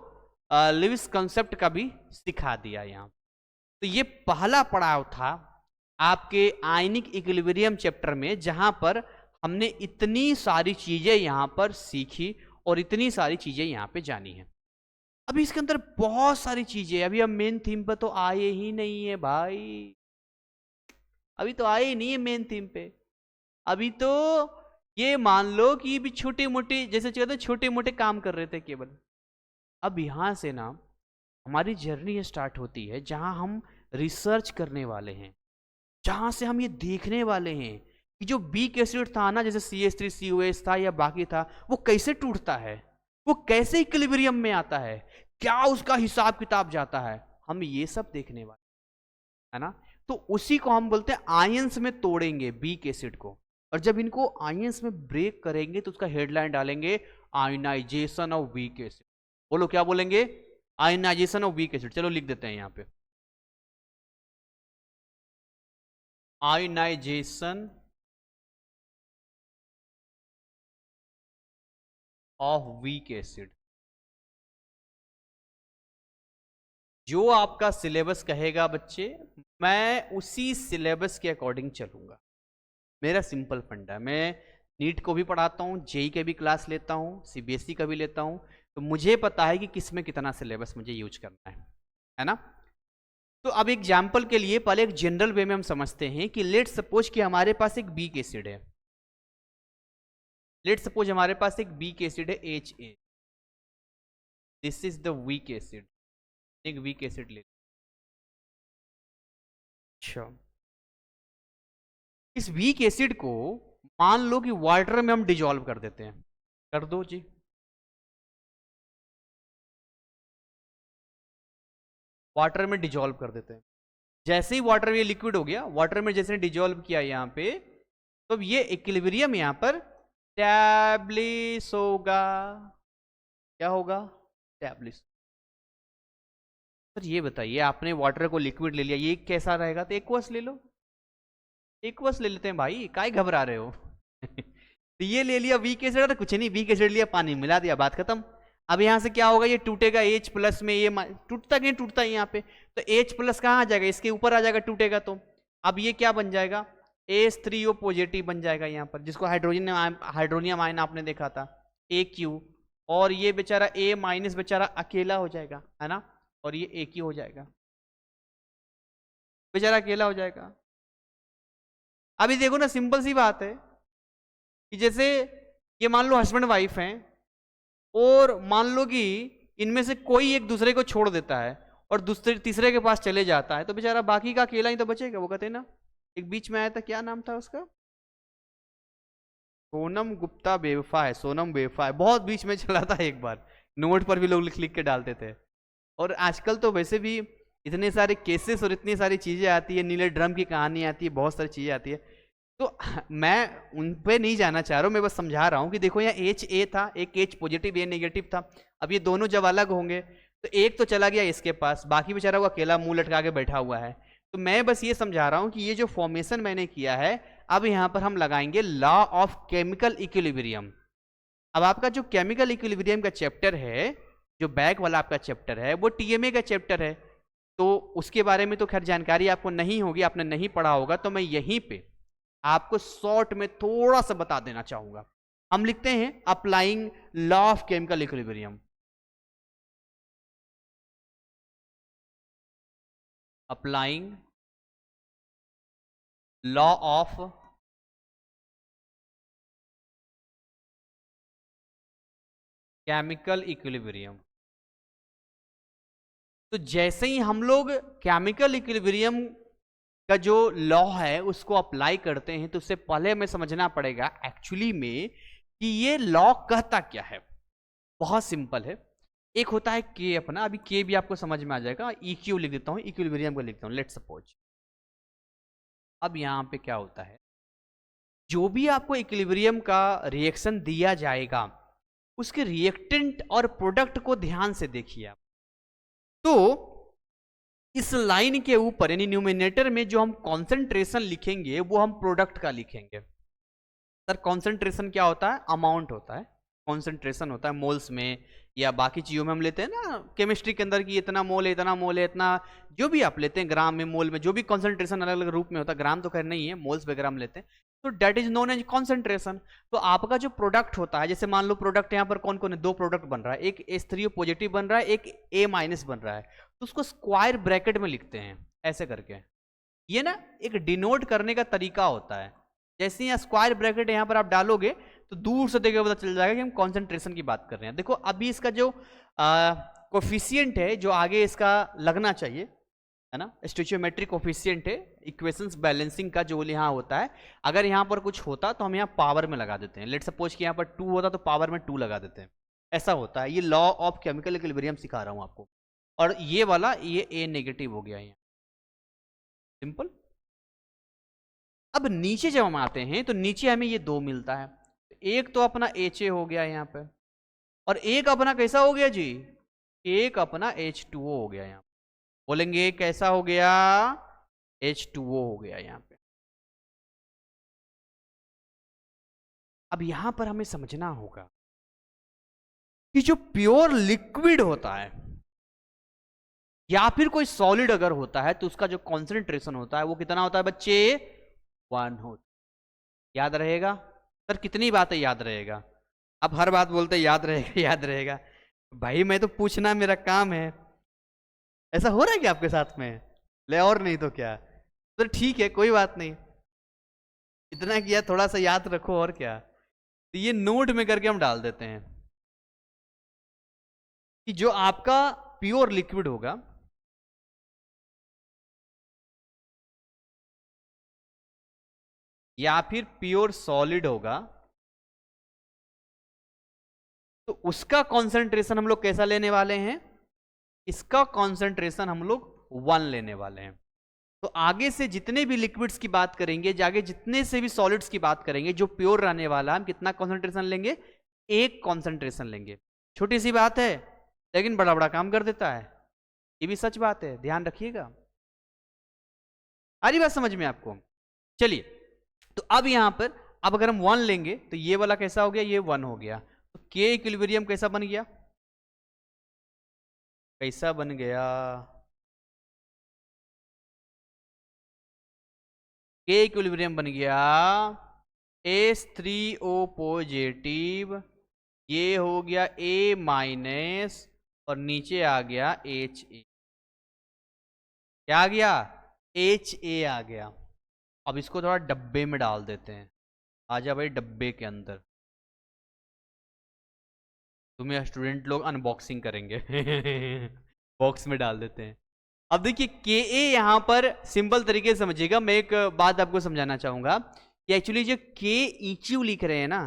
लिविस कॉन्सेप्ट का भी सिखा दिया यहाँ। तो ये पहला पड़ाव था आपके आयनिक इक्विलिब्रियम चैप्टर में, जहां पर हमने इतनी सारी चीजें यहां पर सीखी और इतनी सारी चीजें यहां पे जानी है। अभी इसके अंदर बहुत सारी चीजें, अभी हम मेन थीम पर तो आए ही नहीं है भाई, अभी तो आए ही नहीं है मेन थीम पे। अभी तो ये मान लो कि भी छोटे मोटे, जैसे कहते हैं छोटे मोटे काम कर रहे थे केवल। अब यहां से ना हमारी जर्नी स्टार्ट होती है, जहां हम रिसर्च करने वाले हैं, जहां से हम ये देखने वाले हैं कि जो बीक एसिड था ना, जैसे CH3COH था या बाकी था, वो कैसे टूटता है, वो कैसे इक्विलिब्रियम में आता है, क्या उसका हिसाब किताब जाता है, हम ये सब देखने वाले, है ना। तो उसी को हम बोलते हैं आयंस में तोड़ेंगे बीक एसिड को। और जब इनको आयंस में ब्रेक करेंगे तो उसका हेडलाइन डालेंगे आयनाइजेशन ऑफ वीक एसिड। बोलो क्या बोलेंगे? Ionization of weak acid. चलो लिख देते हैं यहाँ पे, आयनाइजेशन ऑफ वीक एसिड। जो आपका सिलेबस कहेगा बच्चे, मैं उसी सिलेबस के अकॉर्डिंग चलूंगा। मेरा सिंपल फंडा है, मैं नीट को भी पढ़ाता हूँ, जेई के भी क्लास लेता हूँ, CBSE का भी लेता हूँ, तो मुझे पता है कि किस में कितना सिलेबस मुझे यूज करना है ना। तो अब एग्जाम्पल के लिए पहले एक जनरल वे में हम समझते हैं कि लेट सपोज कि हमारे पास एक वीक एसिड है। लेट सपोज हमारे पास एक वीक एसिड है HA। This is the weak acid. एक वीक एसिड ले। अच्छा, इस वीक एसिड को मान लो कि वाटर में हम डिजोल्व कर देते हैं। कर दो जी। वाटर में डिजोल्व कर देते हैं। जैसे ही वाटर ये लिक्विड हो गया, वाटर में जैसे डिजोल्व किया यहां पे, तो ये इक्विलिब्रियम यहां पर स्टैब्लिश होगा। क्या होगा? स्टैब्लिश। सर ये बताइए, आपने वाटर को लिक्विड ले लिया, ये कैसा रहेगा? तो एक्वस ले लो। एक्वस ले लेते हैं भाई, काहे घबरा रहे हो? तो ये ले लिया वीक एसिड, तो कुछ नहीं, वीक एसिड लिया, पानी मिला दिया, बात खत्म। अब यहां से क्या होगा? ये टूटेगा H प्लस में, ये टूटता नहीं, टूटता है यहाँ पे, तो H प्लस कहाँ आ जाएगा? इसके ऊपर आ जाएगा, टूटेगा तो। अब ये क्या बन जाएगा? H3O पॉजिटिव बन जाएगा यहाँ पर, जिसको हाइड्रोनियम आयन आपने देखा था, AQ। और ये बेचारा A माइनस बेचारा अकेला हो जाएगा, है ना, और ये AQ हो जाएगा, बेचारा अकेला हो जाएगा। अभी देखो ना, सिंपल सी बात है कि जैसे ये मान लो हस्बैंड वाइफ हैं, और मान लो कि इनमें से कोई एक दूसरे को छोड़ देता है और दूसरे तीसरे के पास चले जाता है, तो बेचारा बाकी का अकेला ही तो बचेगा। वो कहते हैं ना, एक बीच में आया था, क्या नाम था उसका? सोनम गुप्ता बेवफा है, सोनम बेवफा है, बहुत बीच में चला था एक बार, नोट पर भी लोग लिख लिख के डालते थे। और आजकल तो वैसे भी इतने सारे केसेस और इतनी सारी चीजें आती है, नीले ड्रम की कहानी आती है, बहुत सारी चीजें आती है, तो मैं उन पे नहीं जाना चाह रहा हूँ, मैं बस समझा रहा हूँ कि देखो यहाँ HA था, एक H पॉजिटिव A नेगेटिव था। अब ये दोनों जब अलग होंगे तो एक तो चला गया इसके पास, बाकी बेचारा वो अकेला मुंह लटका के बैठा हुआ है। तो मैं बस ये समझा रहा हूँ कि ये जो फॉर्मेशन मैंने किया है, अब यहाँ पर हम लगाएंगे लॉ ऑफ केमिकल इक्विलिब्रियम। अब आपका जो केमिकल इक्विलिब्रियम का चैप्टर है, जो बैक वाला आपका चैप्टर है, वो TMA का चैप्टर है, तो उसके बारे में तो खैर जानकारी आपको नहीं होगी, आपने नहीं पढ़ा होगा, तो मैं यहीं पे आपको शॉर्ट में थोड़ा सा बता देना चाहूंगा। हम लिखते हैं applying law of chemical equilibrium. Applying law of chemical equilibrium. तो जैसे ही हम लोग केमिकल इक्विलिब्रियम का जो लॉ है उसको अप्लाई करते हैं, तो उससे पहले हमें समझना पड़ेगा एक्चुअली में कि ये लॉ कहता क्या है। बहुत सिंपल है। एक होता है के अपना, अभी के भी आपको समझ में आ जाएगा, EQ लिख देता हूं, इक्विलिब्रियम को लिखता हूं, लेट सपोज। अब यहां पे क्या होता है, जो भी आपको इक्विलिब्रियम का रिएक्शन दिया जाएगा, उसके रिएक्टेंट और प्रोडक्ट को ध्यान से देखिए आप। तो इस लाइन के ऊपर यानी न्यूमिनेटर में जो हम कॉन्सेंट्रेशन लिखेंगे वो हम प्रोडक्ट का लिखेंगे। सर कॉन्सेंट्रेशन क्या होता है? अमाउंट होता है, कॉन्सेंट्रेशन होता है मोल्स में या बाकी चीजों में हम लेते हैं ना केमिस्ट्री के अंदर, की इतना मोल है, इतना मोल है, इतना जो भी आप लेते हैं, ग्राम में, मोल में, जो भी कॉन्सेंट्रेशन अलग अलग रूप में होता है, ग्राम तो खैर नहीं है, मोल्स वगैरह हम लेते हैं, तो that is known as concentration. तो आपका जो प्रोडक्ट होता है, जैसे मान लो प्रोडक्ट यहाँ पर कौन कौन है, दो प्रोडक्ट बन रहा है, एक H3O पॉजिटिव बन रहा है, एक A माइनस बन रहा है, तो उसको स्क्वायर ब्रैकेट में लिखते हैं ऐसे करके। ये ना एक डिनोट करने का तरीका होता है। जैसे यहाँ स्क्वायर ब्रैकेट यहाँ पर आप डालोगे तो दूर से देखे पता चल जाएगा कि हम कॉन्सेंट्रेशन की बात कर रहे हैं। देखो अभी इसका जो कोफिशियंट है जो आगे इसका लगना चाहिए, है ना, स्टोइचियोमेट्रिक कोफिशिएंट है, इक्वेशंस बैलेंसिंग का जो यहाँ होता है, अगर यहाँ पर कुछ होता तो हम यहाँ पावर में लगा देते हैं। लेट सपोज कि यहाँ पर 2 होता तो पावर में 2 लगा देते हैं, ऐसा होता है। ये लॉ ऑफ केमिकल इक्विलिब्रियम सिखा रहा हूँ आपको। और ये वाला ये A नेगेटिव हो गया यहाँ, सिंपल। अब नीचे जब हम आते हैं तो नीचे हमें ये 2 मिलता है, एक तो अपना HA हो गया यहाँ पे, और एक अपना कैसा हो गया जी, एक अपना H2O हो गया यहाँ, बोलेंगे कैसा हो गया, H2O हो गया यहाँ पे। अब यहां पर हमें समझना होगा कि जो प्योर लिक्विड होता है या फिर कोई सॉलिड अगर होता है तो उसका जो कॉन्सेंट्रेशन होता है वो कितना होता है बच्चे, 1 होता है। याद रहेगा सर, कितनी बातें याद रहेगा? अब हर बात बोलते याद रहेगा याद रहेगा, भाई मैं तो पूछना मेरा काम है। ऐसा हो रहा है क्या आपके साथ में? ले और नहीं तो क्या, तो ठीक है कोई बात नहीं, इतना किया, थोड़ा सा याद रखो और क्या। तो ये नोट में करके हम डाल देते हैं कि जो आपका प्योर लिक्विड होगा या फिर प्योर सॉलिड होगा, तो उसका कॉन्सेंट्रेशन हम लोग कैसा लेने वाले हैं, इसका कॉन्सेंट्रेशन हम लोग 1 लेने वाले हैं। तो आगे से जितने भी लिक्विड्स की बात करेंगे, आगे जितने से भी सॉलिड्स की बात करेंगे, जो प्योर रहने वाला हम कितना कॉन्सेंट्रेशन लेंगे, 1 कॉन्सेंट्रेशन लेंगे। छोटी सी बात है लेकिन बड़ा बड़ा काम कर देता है, ये भी सच बात है, ध्यान रखिएगा। आ रही बात समझ में आपको? चलिए, तो अब यहां पर अब अगर हम 1 लेंगे तो ये वाला कैसा हो गया, ये 1 हो गया, तो के इक्विलिब्रियम कैसा बन गया, कैसा बन गया, के इक्विलिब्रियम बन गया H3O पॉजिटिव, ये हो गया A माइनस और नीचे आ गया HA, क्या आ गया, HA आ गया। अब इसको थोड़ा डब्बे में डाल देते हैं, आजा भाई डब्बे के अंदर, तुम्हें स्टूडेंट लोग अनबॉक्सिंग करेंगे बॉक्स में डाल देते हैं। अब देखिए के ए यहां पर सिंपल तरीके से समझिएगा, मैं एक बात आपको समझाना चाहूंगा कि एक्चुअली जो के EQ लिख रहे हैं ना,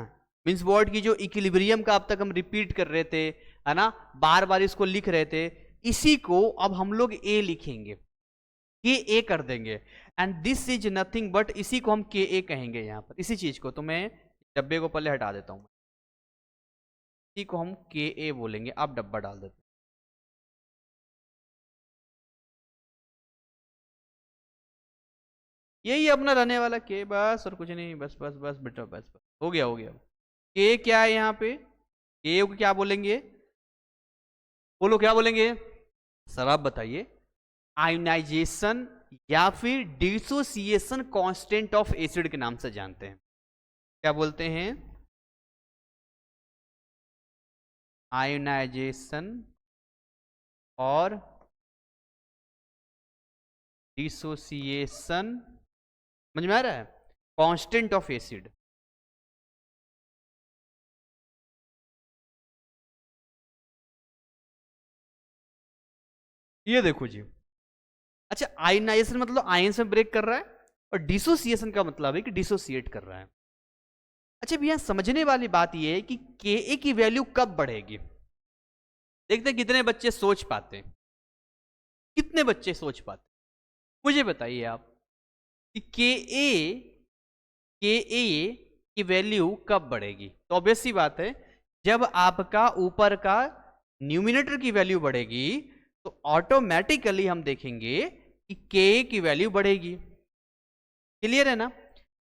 मीन्स वर्ड की जो इक्विलिब्रियम का अब तक हम रिपीट कर रहे थे, है ना, बार बार इसको लिख रहे थे, इसी को अब हम लोग ए लिखेंगे, के ए कर देंगे, and this is nothing but, इसी को हम के ए कहेंगे यहां पर, इसी चीज को। तो मैं डब्बे को पहले हटा देता हूं, इसी को हम के ए बोलेंगे, आप डब्बा डाल देते हैं। यही अपना रहने वाला के, बस और कुछ नहीं, बस बस बस बेटा, बस बस हो गया हो गया। के क्या है यहाँ पे, के को क्या बोलेंगे, बोलो क्या बोलेंगे सर, आप बताइए, आयोनाइजेशन या फिर डिसोसिएशन कांस्टेंट ऑफ एसिड के नाम से जानते हैं, क्या बोलते हैं, आयोनाइजेशन और डिसोसिएशन, समझ में आ रहा है, कांस्टेंट ऑफ एसिड। ये देखो जी, अच्छा आयनाइजेशन मतलब आयन में ब्रेक कर रहा है, और डिसोसिएशन का मतलब है कि डिसोसिएट कर रहा है। अच्छा भैया समझने वाली बात यह है कि के की वैल्यू कब बढ़ेगी, देखते हैं कितने बच्चे सोच पाते हैं, कितने बच्चे सोच पाते, मुझे बताइए आप कि के ए की वैल्यू कब बढ़ेगी। तो ऑब्वियस सी बात है, जब आपका ऊपर का न्यूमिनेटर की वैल्यू बढ़ेगी तो ऑटोमेटिकली हम देखेंगे कि के की वैल्यू बढ़ेगी। क्लियर है ना?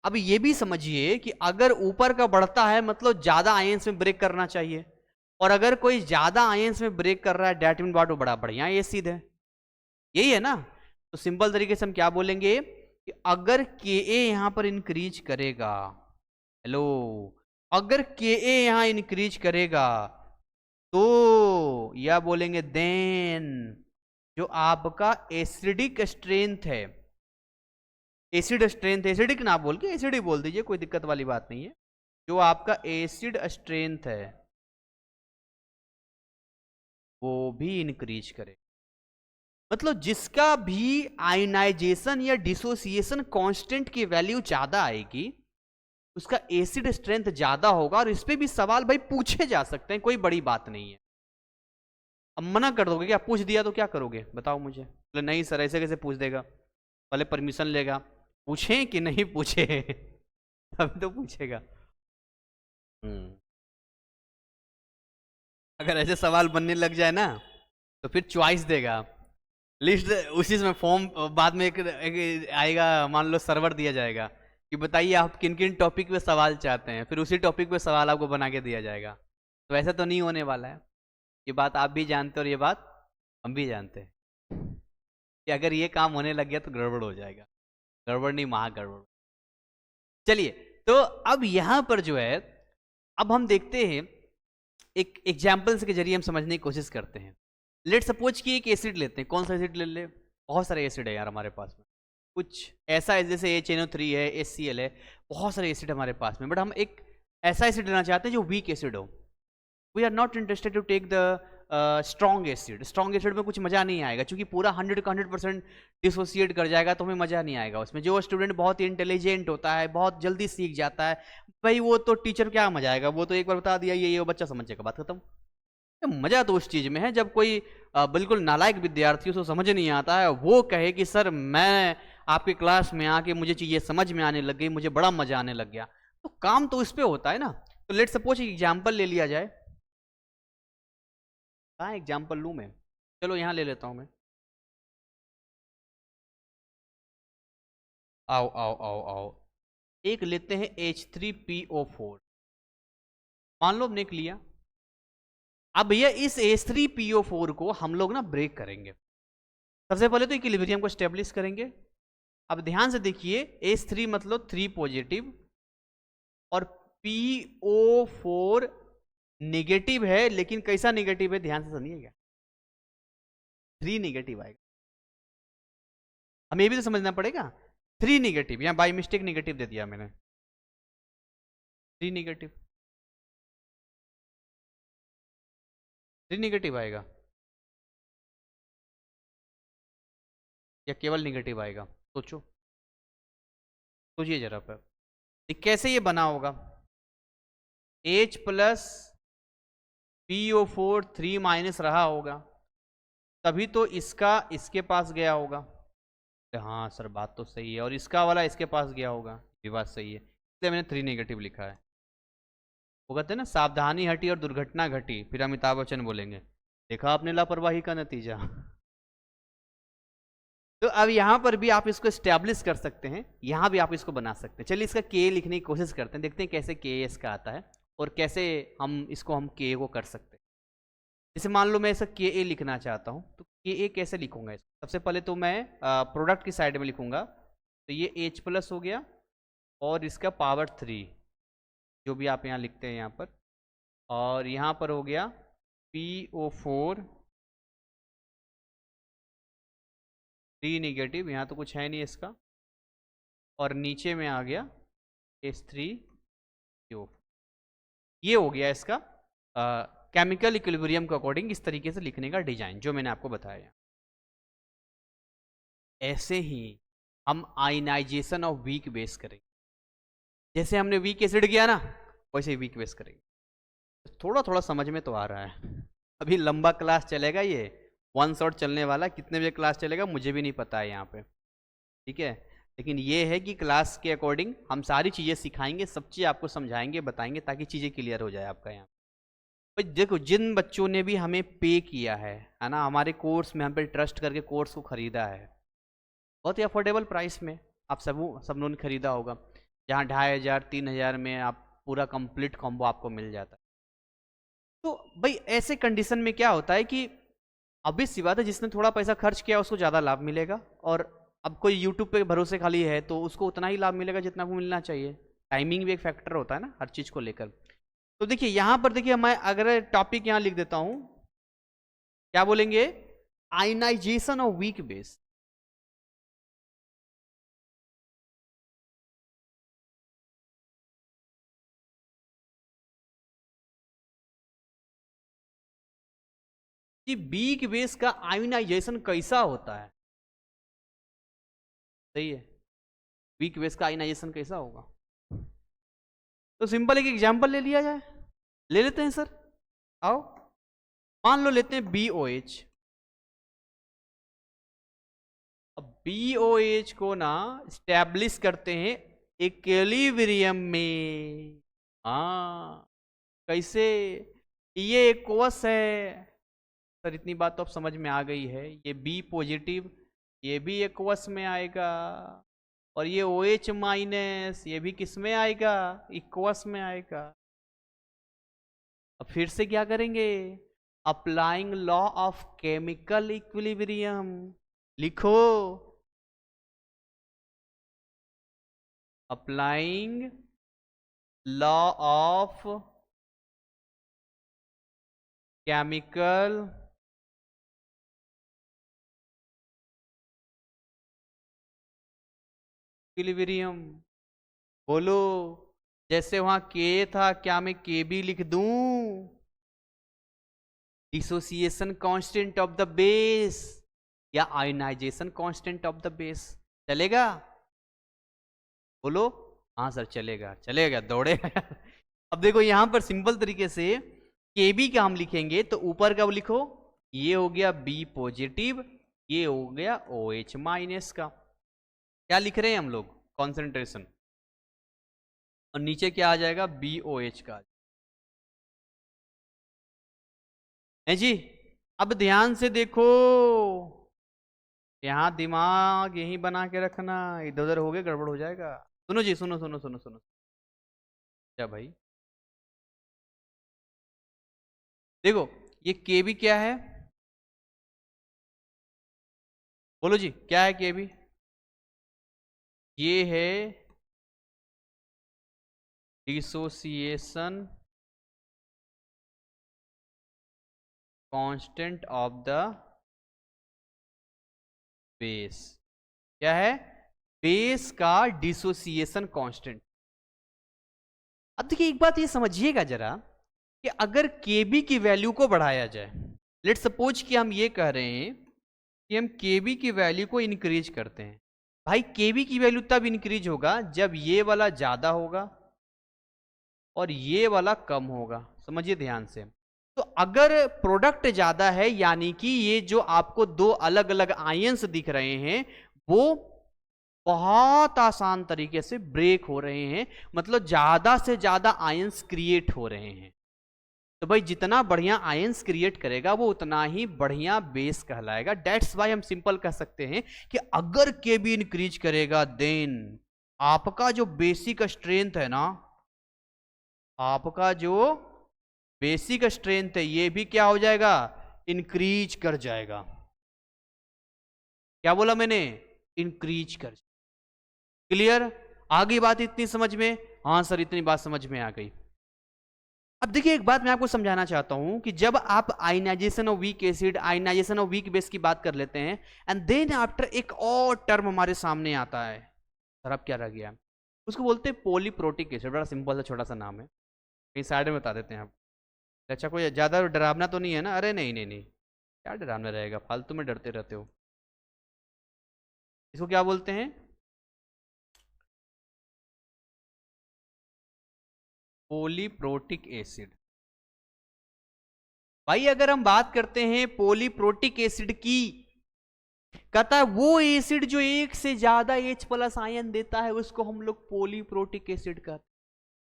अब ये भी समझिए कि अगर ऊपर का बढ़ता है मतलब ज्यादा आयंस में ब्रेक करना चाहिए, और अगर कोई ज्यादा आयंस में ब्रेक कर रहा है डेट मीन व्हाट, वो बड़ा बढ़िया एसिड है, यही है ना। तो सिंपल तरीके से हम क्या बोलेंगे कि अगर के ए यहां पर इंक्रीज करेगा, हेलो, अगर के ए यहां इंक्रीज करेगा तो यह बोलेंगे देन जो आपका एसिडिक स्ट्रेंथ है, एसिड स्ट्रेंथ, एसिडिक ना बोल के एसिड ही बोल दीजिए, कोई दिक्कत वाली बात नहीं है, जो आपका एसिड स्ट्रेंथ है वो भी इंक्रीज करे। मतलब जिसका भी आयनाइजेशन या डिसोसिएशन कांस्टेंट की वैल्यू ज्यादा आएगी उसका एसिड स्ट्रेंथ ज्यादा होगा, और इस पे भी सवाल भाई पूछे जा सकते हैं, कोई बड़ी बात नहीं है। अब मना कर दोगे क्या, पूछ दिया तो क्या करोगे बताओ मुझे, बोले नहीं सर ऐसे कैसे पूछ देगा, पहले परमिशन लेगा, पूछे कि नहीं पूछे तब तो पूछेगा। अगर ऐसे सवाल बनने लग जाए ना तो फिर चॉइस देगा, लिस्ट उसी में फॉर्म बाद में एक आएगा, मान लो सर्वर दिया जाएगा कि बताइए आप किन किन टॉपिक पे सवाल चाहते हैं, फिर उसी टॉपिक पे सवाल आपको बना के दिया जाएगा। तो ऐसा तो नहीं होने वाला है, ये बात आप भी जानते हैं और ये बात हम भी जानते हैं कि अगर ये काम होने लग गया तो गड़बड़ हो जाएगा, गड़बड़ नहीं महा गड़बड़। चलिए, तो अब यहां पर जो है, अब हम देखते हैं एक एग्जाम्पल्स के जरिए हम समझने की कोशिश करते हैं। लेट सपोज कि एक एसिड लेते हैं, कौन सा एसिड ले ले, बहुत सारे एसिड है यार हमारे पास में। कुछ ऐसा है जैसे HNO3 है, HCl है, बहुत सारे एसिड हमारे पास में, बट हम एक ऐसा एसिड लेना चाहते हैं जो वीक एसिड हो। We are not interested to take the strong acid. Strong acid में कुछ मज़ा नहीं आएगा, क्योंकि पूरा 100 का 100% डिसोसिएट कर जाएगा, तो हमें मज़ा नहीं आएगा उसमें। जो स्टूडेंट बहुत ही इंटेलिजेंट होता है, बहुत जल्दी सीख जाता है, भाई वो तो टीचर क्या मजा आएगा, वो तो एक बार बता दिया ये बच्चा समझ जाएगा, बात खत्म। मजा तो उस चीज में है जब कोई बिल्कुल नालायक विद्यार्थी उसको समझ नहीं आता है, वो कहे कि सर मैं आपके क्लास में आके मुझे चीजें समझ में आने लग गई, मुझे बड़ा मजा आने लग गया। तो काम तो इस पे होता है ना। तो लेट सपोज एग्जाम्पल ले लिया जाए। कहाँ एग्जाम्पल लूँ मैं? चलो यहाँ ले लेता हूँ मैं। आओ आओ आओ आओ, एक लेते हैं H3PO4। मान लो हमने एक लिया। अब भैया इस H3PO4 को हम लोग ना ब्रेक करेंगे। सबसे पहले तो इक्विलिब्रियम को स्टेब्लिश करेंगे। अब ध्यान से देखिए, H3 मतलब 3 पॉजिटिव और PO4 नेगेटिव है, लेकिन कैसा नेगेटिव है ध्यान से सुनिएगा, 3 नेगेटिव आएगा। हमें ये भी तो समझना पड़ेगा। 3 नेगेटिव, यहां बाई मिस्टेक नेगेटिव दे दिया मैंने, 3 नेगेटिव, 3 नेगेटिव आएगा या केवल नेगेटिव आएगा? सोचो, सोचिए जरा पर कैसे ये बना होगा। H प्लस PO4 3 माइनस रहा होगा, तभी तो इसका इसके पास गया होगा। हाँ सर बात तो सही है, और इसका वाला इसके पास गया होगा, ये बात सही है, इसलिए मैंने 3 नेगेटिव लिखा है। वो कहते हैं ना, सावधानी हटी और दुर्घटना घटी, फिर अमिताभ बच्चन बोलेंगे देखा आपने लापरवाही का नतीजा। तो अब यहां पर भी आप इसको स्टैब्लिश कर सकते हैं, यहां भी आप इसको बना सकते हैं। चलिए इसका के लिखने की कोशिश करते हैं, देखते हैं कैसे के इसका आता है और कैसे हम इसको हम के को कर सकते हैं। जैसे मान लो मैं ऐसा के ए लिखना चाहता हूं, तो के ए कैसे लिखूंगा इसको? सबसे पहले तो मैं प्रोडक्ट की साइड में लिखूंगा, तो ये H प्लस हो गया और इसका पावर 3, जो भी आप यहाँ लिखते हैं यहाँ पर, और यहाँ पर हो गया PO4 3 नेगेटिव, यहाँ तो कुछ है नहीं इसका, और नीचे में आ गया H3PO। ये हो गया इसका केमिकल इक्विलिब्रियम के अकॉर्डिंग इस तरीके से लिखने का डिजाइन जो मैंने आपको बताया। ऐसे ही हम आयनाइजेशन ऑफ वीक बेस करेंगे। जैसे हमने वीक एसिड किया ना, वैसे ही वीक बेस करेंगे। थोड़ा थोड़ा समझ में तो आ रहा है। अभी लंबा क्लास चलेगा, ये वन शॉट चलने वाला, कितने बजे क्लास चलेगा मुझे भी नहीं पता है यहाँ पे, ठीक है। लेकिन ये है कि क्लास के अकॉर्डिंग हम सारी चीज़ें सिखाएंगे, सब चीज़ आपको समझाएंगे, बताएंगे, ताकि चीज़ें क्लियर हो जाए आपका यहाँ। भाई देखो, जिन बच्चों ने भी हमें पे किया है ना, हमारे कोर्स में हम पे ट्रस्ट करके कोर्स को ख़रीदा है, बहुत ही अफोर्डेबल प्राइस में आप सब लोगों ने खरीदा होगा, जहाँ 2500 3000 में आप पूरा कंप्लीट कॉम्बो आपको मिल जाता है। तो भाई ऐसे कंडीशन में क्या होता है कि अभी सी बात है, जिसने थोड़ा पैसा खर्च किया उसको ज़्यादा लाभ मिलेगा, और अब कोई यूट्यूब पे भरोसे खाली है तो उसको उतना ही लाभ मिलेगा जितना को मिलना चाहिए। टाइमिंग भी एक फैक्टर होता है ना हर चीज़ को लेकर। तो देखिए यहाँ पर, देखिए मैं अगर टॉपिक यहाँ लिख देता हूँ, क्या बोलेंगे, आयनाइजेशन ऑफ वीक बेस। कि वीक बेस का आयनाइजेशन कैसा होता है, सही है, वीक बेस का आयनाइजेशन कैसा होगा। तो सिंपल एक एग्जांपल ले लिया जाए, ले लेते हैं सर, आओ। मान लो लेते हैं BOH। अब BOH को ना स्टैब्लिश करते हैं इक्विलिब्रियम में। हाँ, कैसे? ये एक्वस है सर, इतनी बात तो अब समझ में आ गई है। ये B पॉजिटिव, ये भी एक्वस में आएगा, और ये OH माइनस, ये भी किस में आएगा, इक्वस में आएगा। अब फिर से क्या करेंगे, applying law of chemical equilibrium, लिखो, applying law of chemical equilibrium. बोलो, जैसे वहां के था, क्या मैं के बी लिख दूं? Dissociation constant of the base या ionization constant of the base, चलेगा? बोलो। हाँ सर चलेगा, चलेगा, दौड़ेगा। अब देखो यहां पर सिंपल तरीके से के बी का हम लिखेंगे तो ऊपर का लिखो, ये हो गया बी पॉजिटिव, ये हो गया ओ एच माइनस का। क्या लिख रहे हैं हम लोग? कॉन्सेंट्रेशन। और नीचे क्या आ जाएगा? बी ओ एच का है जी। अब ध्यान से देखो, यहां दिमाग यही बना के रखना, इधर उधर हो गए गड़बड़ हो जाएगा। सुनो जी, सुनो सुनो सुनो सुनो। क्या भाई? देखो ये के बी क्या है? बोलो जी, क्या है के बी? ये है dissociation constant of the base. क्या है? बेस का डिसोसिएशन कांस्टेंट। अब देखिए एक बात ये समझिएगा जरा, कि अगर केबी की वैल्यू को बढ़ाया जाए, लेट सपोज कि हम ये कह रहे हैं कि हम केबी की वैल्यू को इंक्रीज करते हैं। भाई केबी की वैल्यू तब इंक्रीज होगा जब ये वाला ज्यादा होगा और ये वाला कम होगा। समझिए ध्यान से। तो अगर प्रोडक्ट ज्यादा है, यानी कि ये जो आपको दो अलग अलग आयंस दिख रहे हैं वो बहुत आसान तरीके से ब्रेक हो रहे हैं, मतलब ज्यादा से ज्यादा आयंस क्रिएट हो रहे हैं। तो भाई जितना बढ़िया आयंस क्रिएट करेगा वो उतना ही बढ़िया बेस कहलाएगा। डेट्स वाई हम सिंपल कह सकते हैं कि अगर के बी इंक्रीज करेगा देन आपका जो बेसिक स्ट्रेंथ है ना, आपका जो बेसिक स्ट्रेंथ है ये भी क्या हो जाएगा? इंक्रीज कर जाएगा। क्या बोला मैंने? इंक्रीज कर। क्लियर? आ गई बात इतनी समझ में? हाँ सर इतनी बात समझ में आ गई। अब देखिए एक बात मैं आपको समझाना चाहता हूं कि जब आप ionization of weak acid, ionization of weak base की बात कर लेते हैं, एंड देन आफ्टर एक और टर्म हमारे सामने आता है, सर अब क्या रह गया? उसको बोलते हैं पॉलीप्रोटिक एसिड। बड़ा सिंपल सा छोटा सा नाम है, कहीं साइड में बता देते हैं आप। अच्छा कोई ज्यादा डरावना तो नहीं है ना? अरे नहीं नहीं नहीं, क्या डरावना रहेगा, फालतू में डरते रहते हो। इसको क्या बोलते हैं? Polyprotic acid. भाई अगर हम बात करते हैं पॉलीप्रोटिक एसिड की, कहता है वो एसिड जो एक से ज्यादा H प्लस आयन देता है उसको हम लोग पॉलीप्रोटिक एसिड कहते हैं।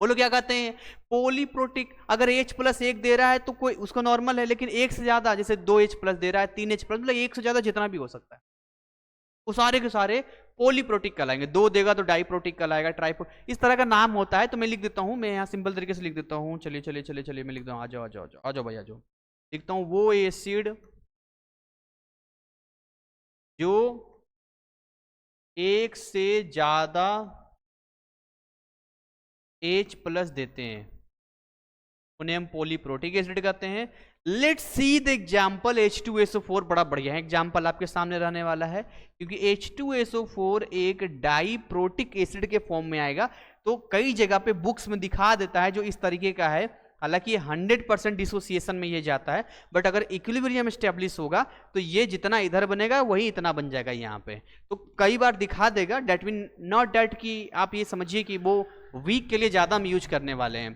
बोलो क्या कहते हैं? पॉलीप्रोटिक। अगर H प्लस एक दे रहा है तो कोई उसको नॉर्मल है, लेकिन एक से ज्यादा, जैसे 2H प्लस दे रहा है, 3H प्लस, मतलब एक से ज्यादा जितना भी हो सकता है, वो सारे के सारे पॉलीप्रोटिक कहलाएंगे। दो देगा तो डाइप्रोटिक कहलाएगा, ट्राइप्रो, इस तरह का नाम होता है। तो मैं लिख देता हूं, मैं यहाँ सिंपल तरीके से लिख देता हूँ। चलिए चलिए चलिए चलिए, मैं लिख दूँ, आ जाओ आ जाओ आ जाओ आ जाओ भाई आ जाओ। लिखता हूँ वो एसिड जो एक से ज्यादा H प्लस देते हैं उन्हें हम पॉलीप्रोटिक एसिड कहते हैं। Let's see the example H2SO4। बड़ा बढ़िया है एग्जांपल आपके सामने रहने वाला है, क्योंकि H2SO4 एक डाइप्रोटिक एसिड के फॉर्म में आएगा। तो कई जगह पे बुक्स में दिखा देता है जो इस तरीके का है, हालांकि 100% डिसोसिएशन में ये जाता है, बट अगर इक्विलिब्रियम स्टेब्लिश होगा तो ये जितना इधर बनेगा वही इतना बन जाएगा यहाँ पे। तो कई बार दिखा देगा, डेट मीन नॉट डेट कि आप ये समझिए कि वो वीक के लिए ज्यादा हम यूज करने वाले हैं।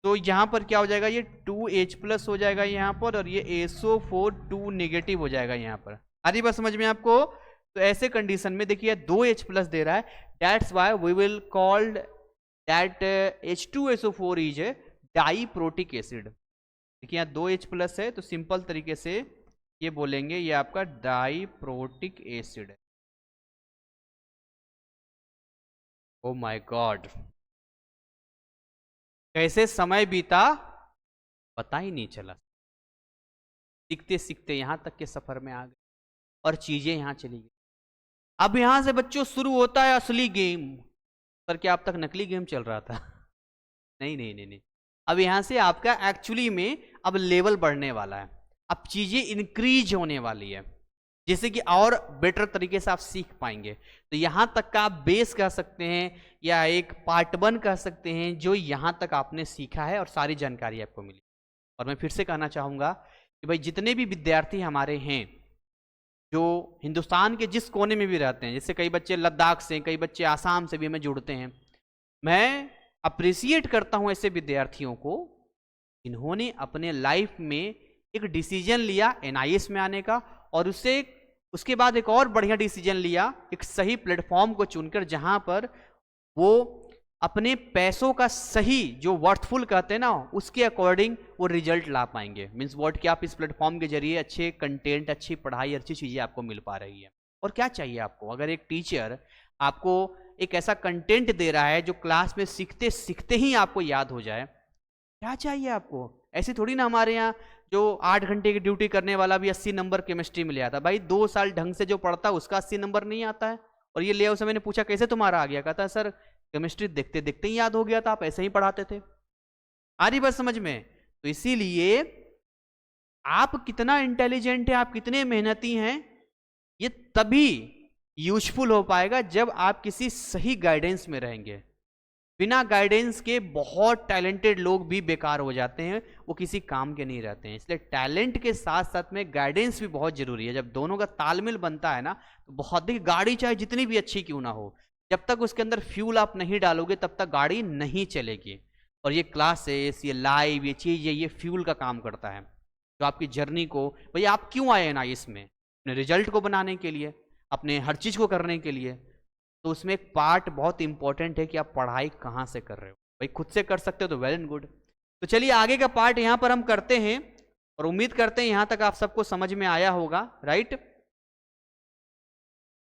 तो यहाँ पर क्या हो जाएगा? ये 2H प्लस हो जाएगा यहाँ पर, और ये SO4 2 नेगेटिव हो जाएगा यहाँ पर। आ रही बात समझ में आपको? तो ऐसे कंडीशन में देखिए 2H प्लस दे रहा है, that's why we will called that H2SO4 is a diprotic acid. देखिए यहाँ 2H प्लस है, तो सिंपल तरीके से ये बोलेंगे ये आपका डाइप्रोटिक एसिड है। ओ माय गॉड, कैसे समय बीता पता ही नहीं चला। सीखते सीखते यहां तक के सफर में आ गए और चीजें यहां चली गई। अब यहां से बच्चों शुरू होता है असली गेम। सर क्या अब तक नकली गेम चल रहा था? नहीं नहीं नहीं नहीं, अब यहां से आपका एक्चुअली में अब लेवल बढ़ने वाला है, अब चीजें इंक्रीज होने वाली है। जिससे कि और बेटर तरीके से आप सीख पाएंगे। तो यहाँ तक का आप बेस कह सकते हैं या एक पार्ट 1 कह सकते हैं, जो यहाँ तक आपने सीखा है और सारी जानकारी आपको मिली। और मैं फिर से कहना चाहूँगा कि भाई जितने भी विद्यार्थी हमारे हैं जो हिंदुस्तान के जिस कोने में भी रहते हैं, जैसे कई बच्चे लद्दाख से, कई बच्चे आसाम से भी हमें जुड़ते हैं, मैं अप्रिसिएट करता हूँ ऐसे विद्यार्थियों को जिन्होंने अपने लाइफ में एक डिसीजन लिया NIS में आने का, और उसके बाद एक और बढ़िया डिसीजन लिया एक सही प्लेटफॉर्म को चुनकर, जहां पर वो अपने पैसों का सही जो वर्थफुल कहते हैं ना, उसके अकॉर्डिंग वो रिजल्ट ला पाएंगे। मीन्स व्हाट कि आप इस प्लेटफॉर्म के जरिए अच्छे कंटेंट, अच्छी पढ़ाई, अच्छी चीजें आपको मिल पा रही है। और क्या चाहिए आपको, अगर एक टीचर आपको एक ऐसा कंटेंट दे रहा है जो क्लास में सीखते सीखते ही आपको याद हो जाए, क्या चाहिए आपको? ऐसी थोड़ी ना हमारे यहाँ जो 8 घंटे की ड्यूटी करने वाला भी 80 नंबर केमिस्ट्री में ले आता। भाई 2 साल ढंग से जो पढ़ता है उसका 80 नंबर नहीं आता है। और ये ले उसे मैंने पूछा कैसे तुम्हारा आ गया, कहता है सर केमिस्ट्री देखते देखते ही याद हो गया था, आप ऐसे ही पढ़ाते थे। आ रही बात समझ में? तो इसीलिए आप कितना इंटेलिजेंट है, आप कितने मेहनती हैं, ये तभी यूजफुल हो पाएगा जब आप किसी सही गाइडेंस में रहेंगे। बिना गाइडेंस के बहुत टैलेंटेड लोग भी बेकार हो जाते हैं, वो किसी काम के नहीं रहते हैं। इसलिए टैलेंट के साथ साथ में गाइडेंस भी बहुत जरूरी है। जब दोनों का तालमेल बनता है ना, तो बहुत ही, गाड़ी चाहे जितनी भी अच्छी क्यों ना हो, जब तक उसके अंदर फ्यूल आप नहीं डालोगे तब तक गाड़ी नहीं चलेगी। और ये क्लासेस, ये लाइव, ये चीज, ये फ्यूल का काम करता है जो आपकी जर्नी को, भाई आप क्यों आए ना इसमें, अपने रिजल्ट को बनाने के लिए, अपने हर चीज को करने के लिए। तो उसमें एक पार्ट बहुत इंपॉर्टेंट है कि आप पढ़ाई कहाँ से कर रहे हो। भाई खुद से कर सकते हो तो वेल एंड गुड। तो चलिए आगे का पार्ट यहाँ पर हम करते हैं, और उम्मीद करते हैं यहाँ तक आप सबको समझ में आया होगा, राइट।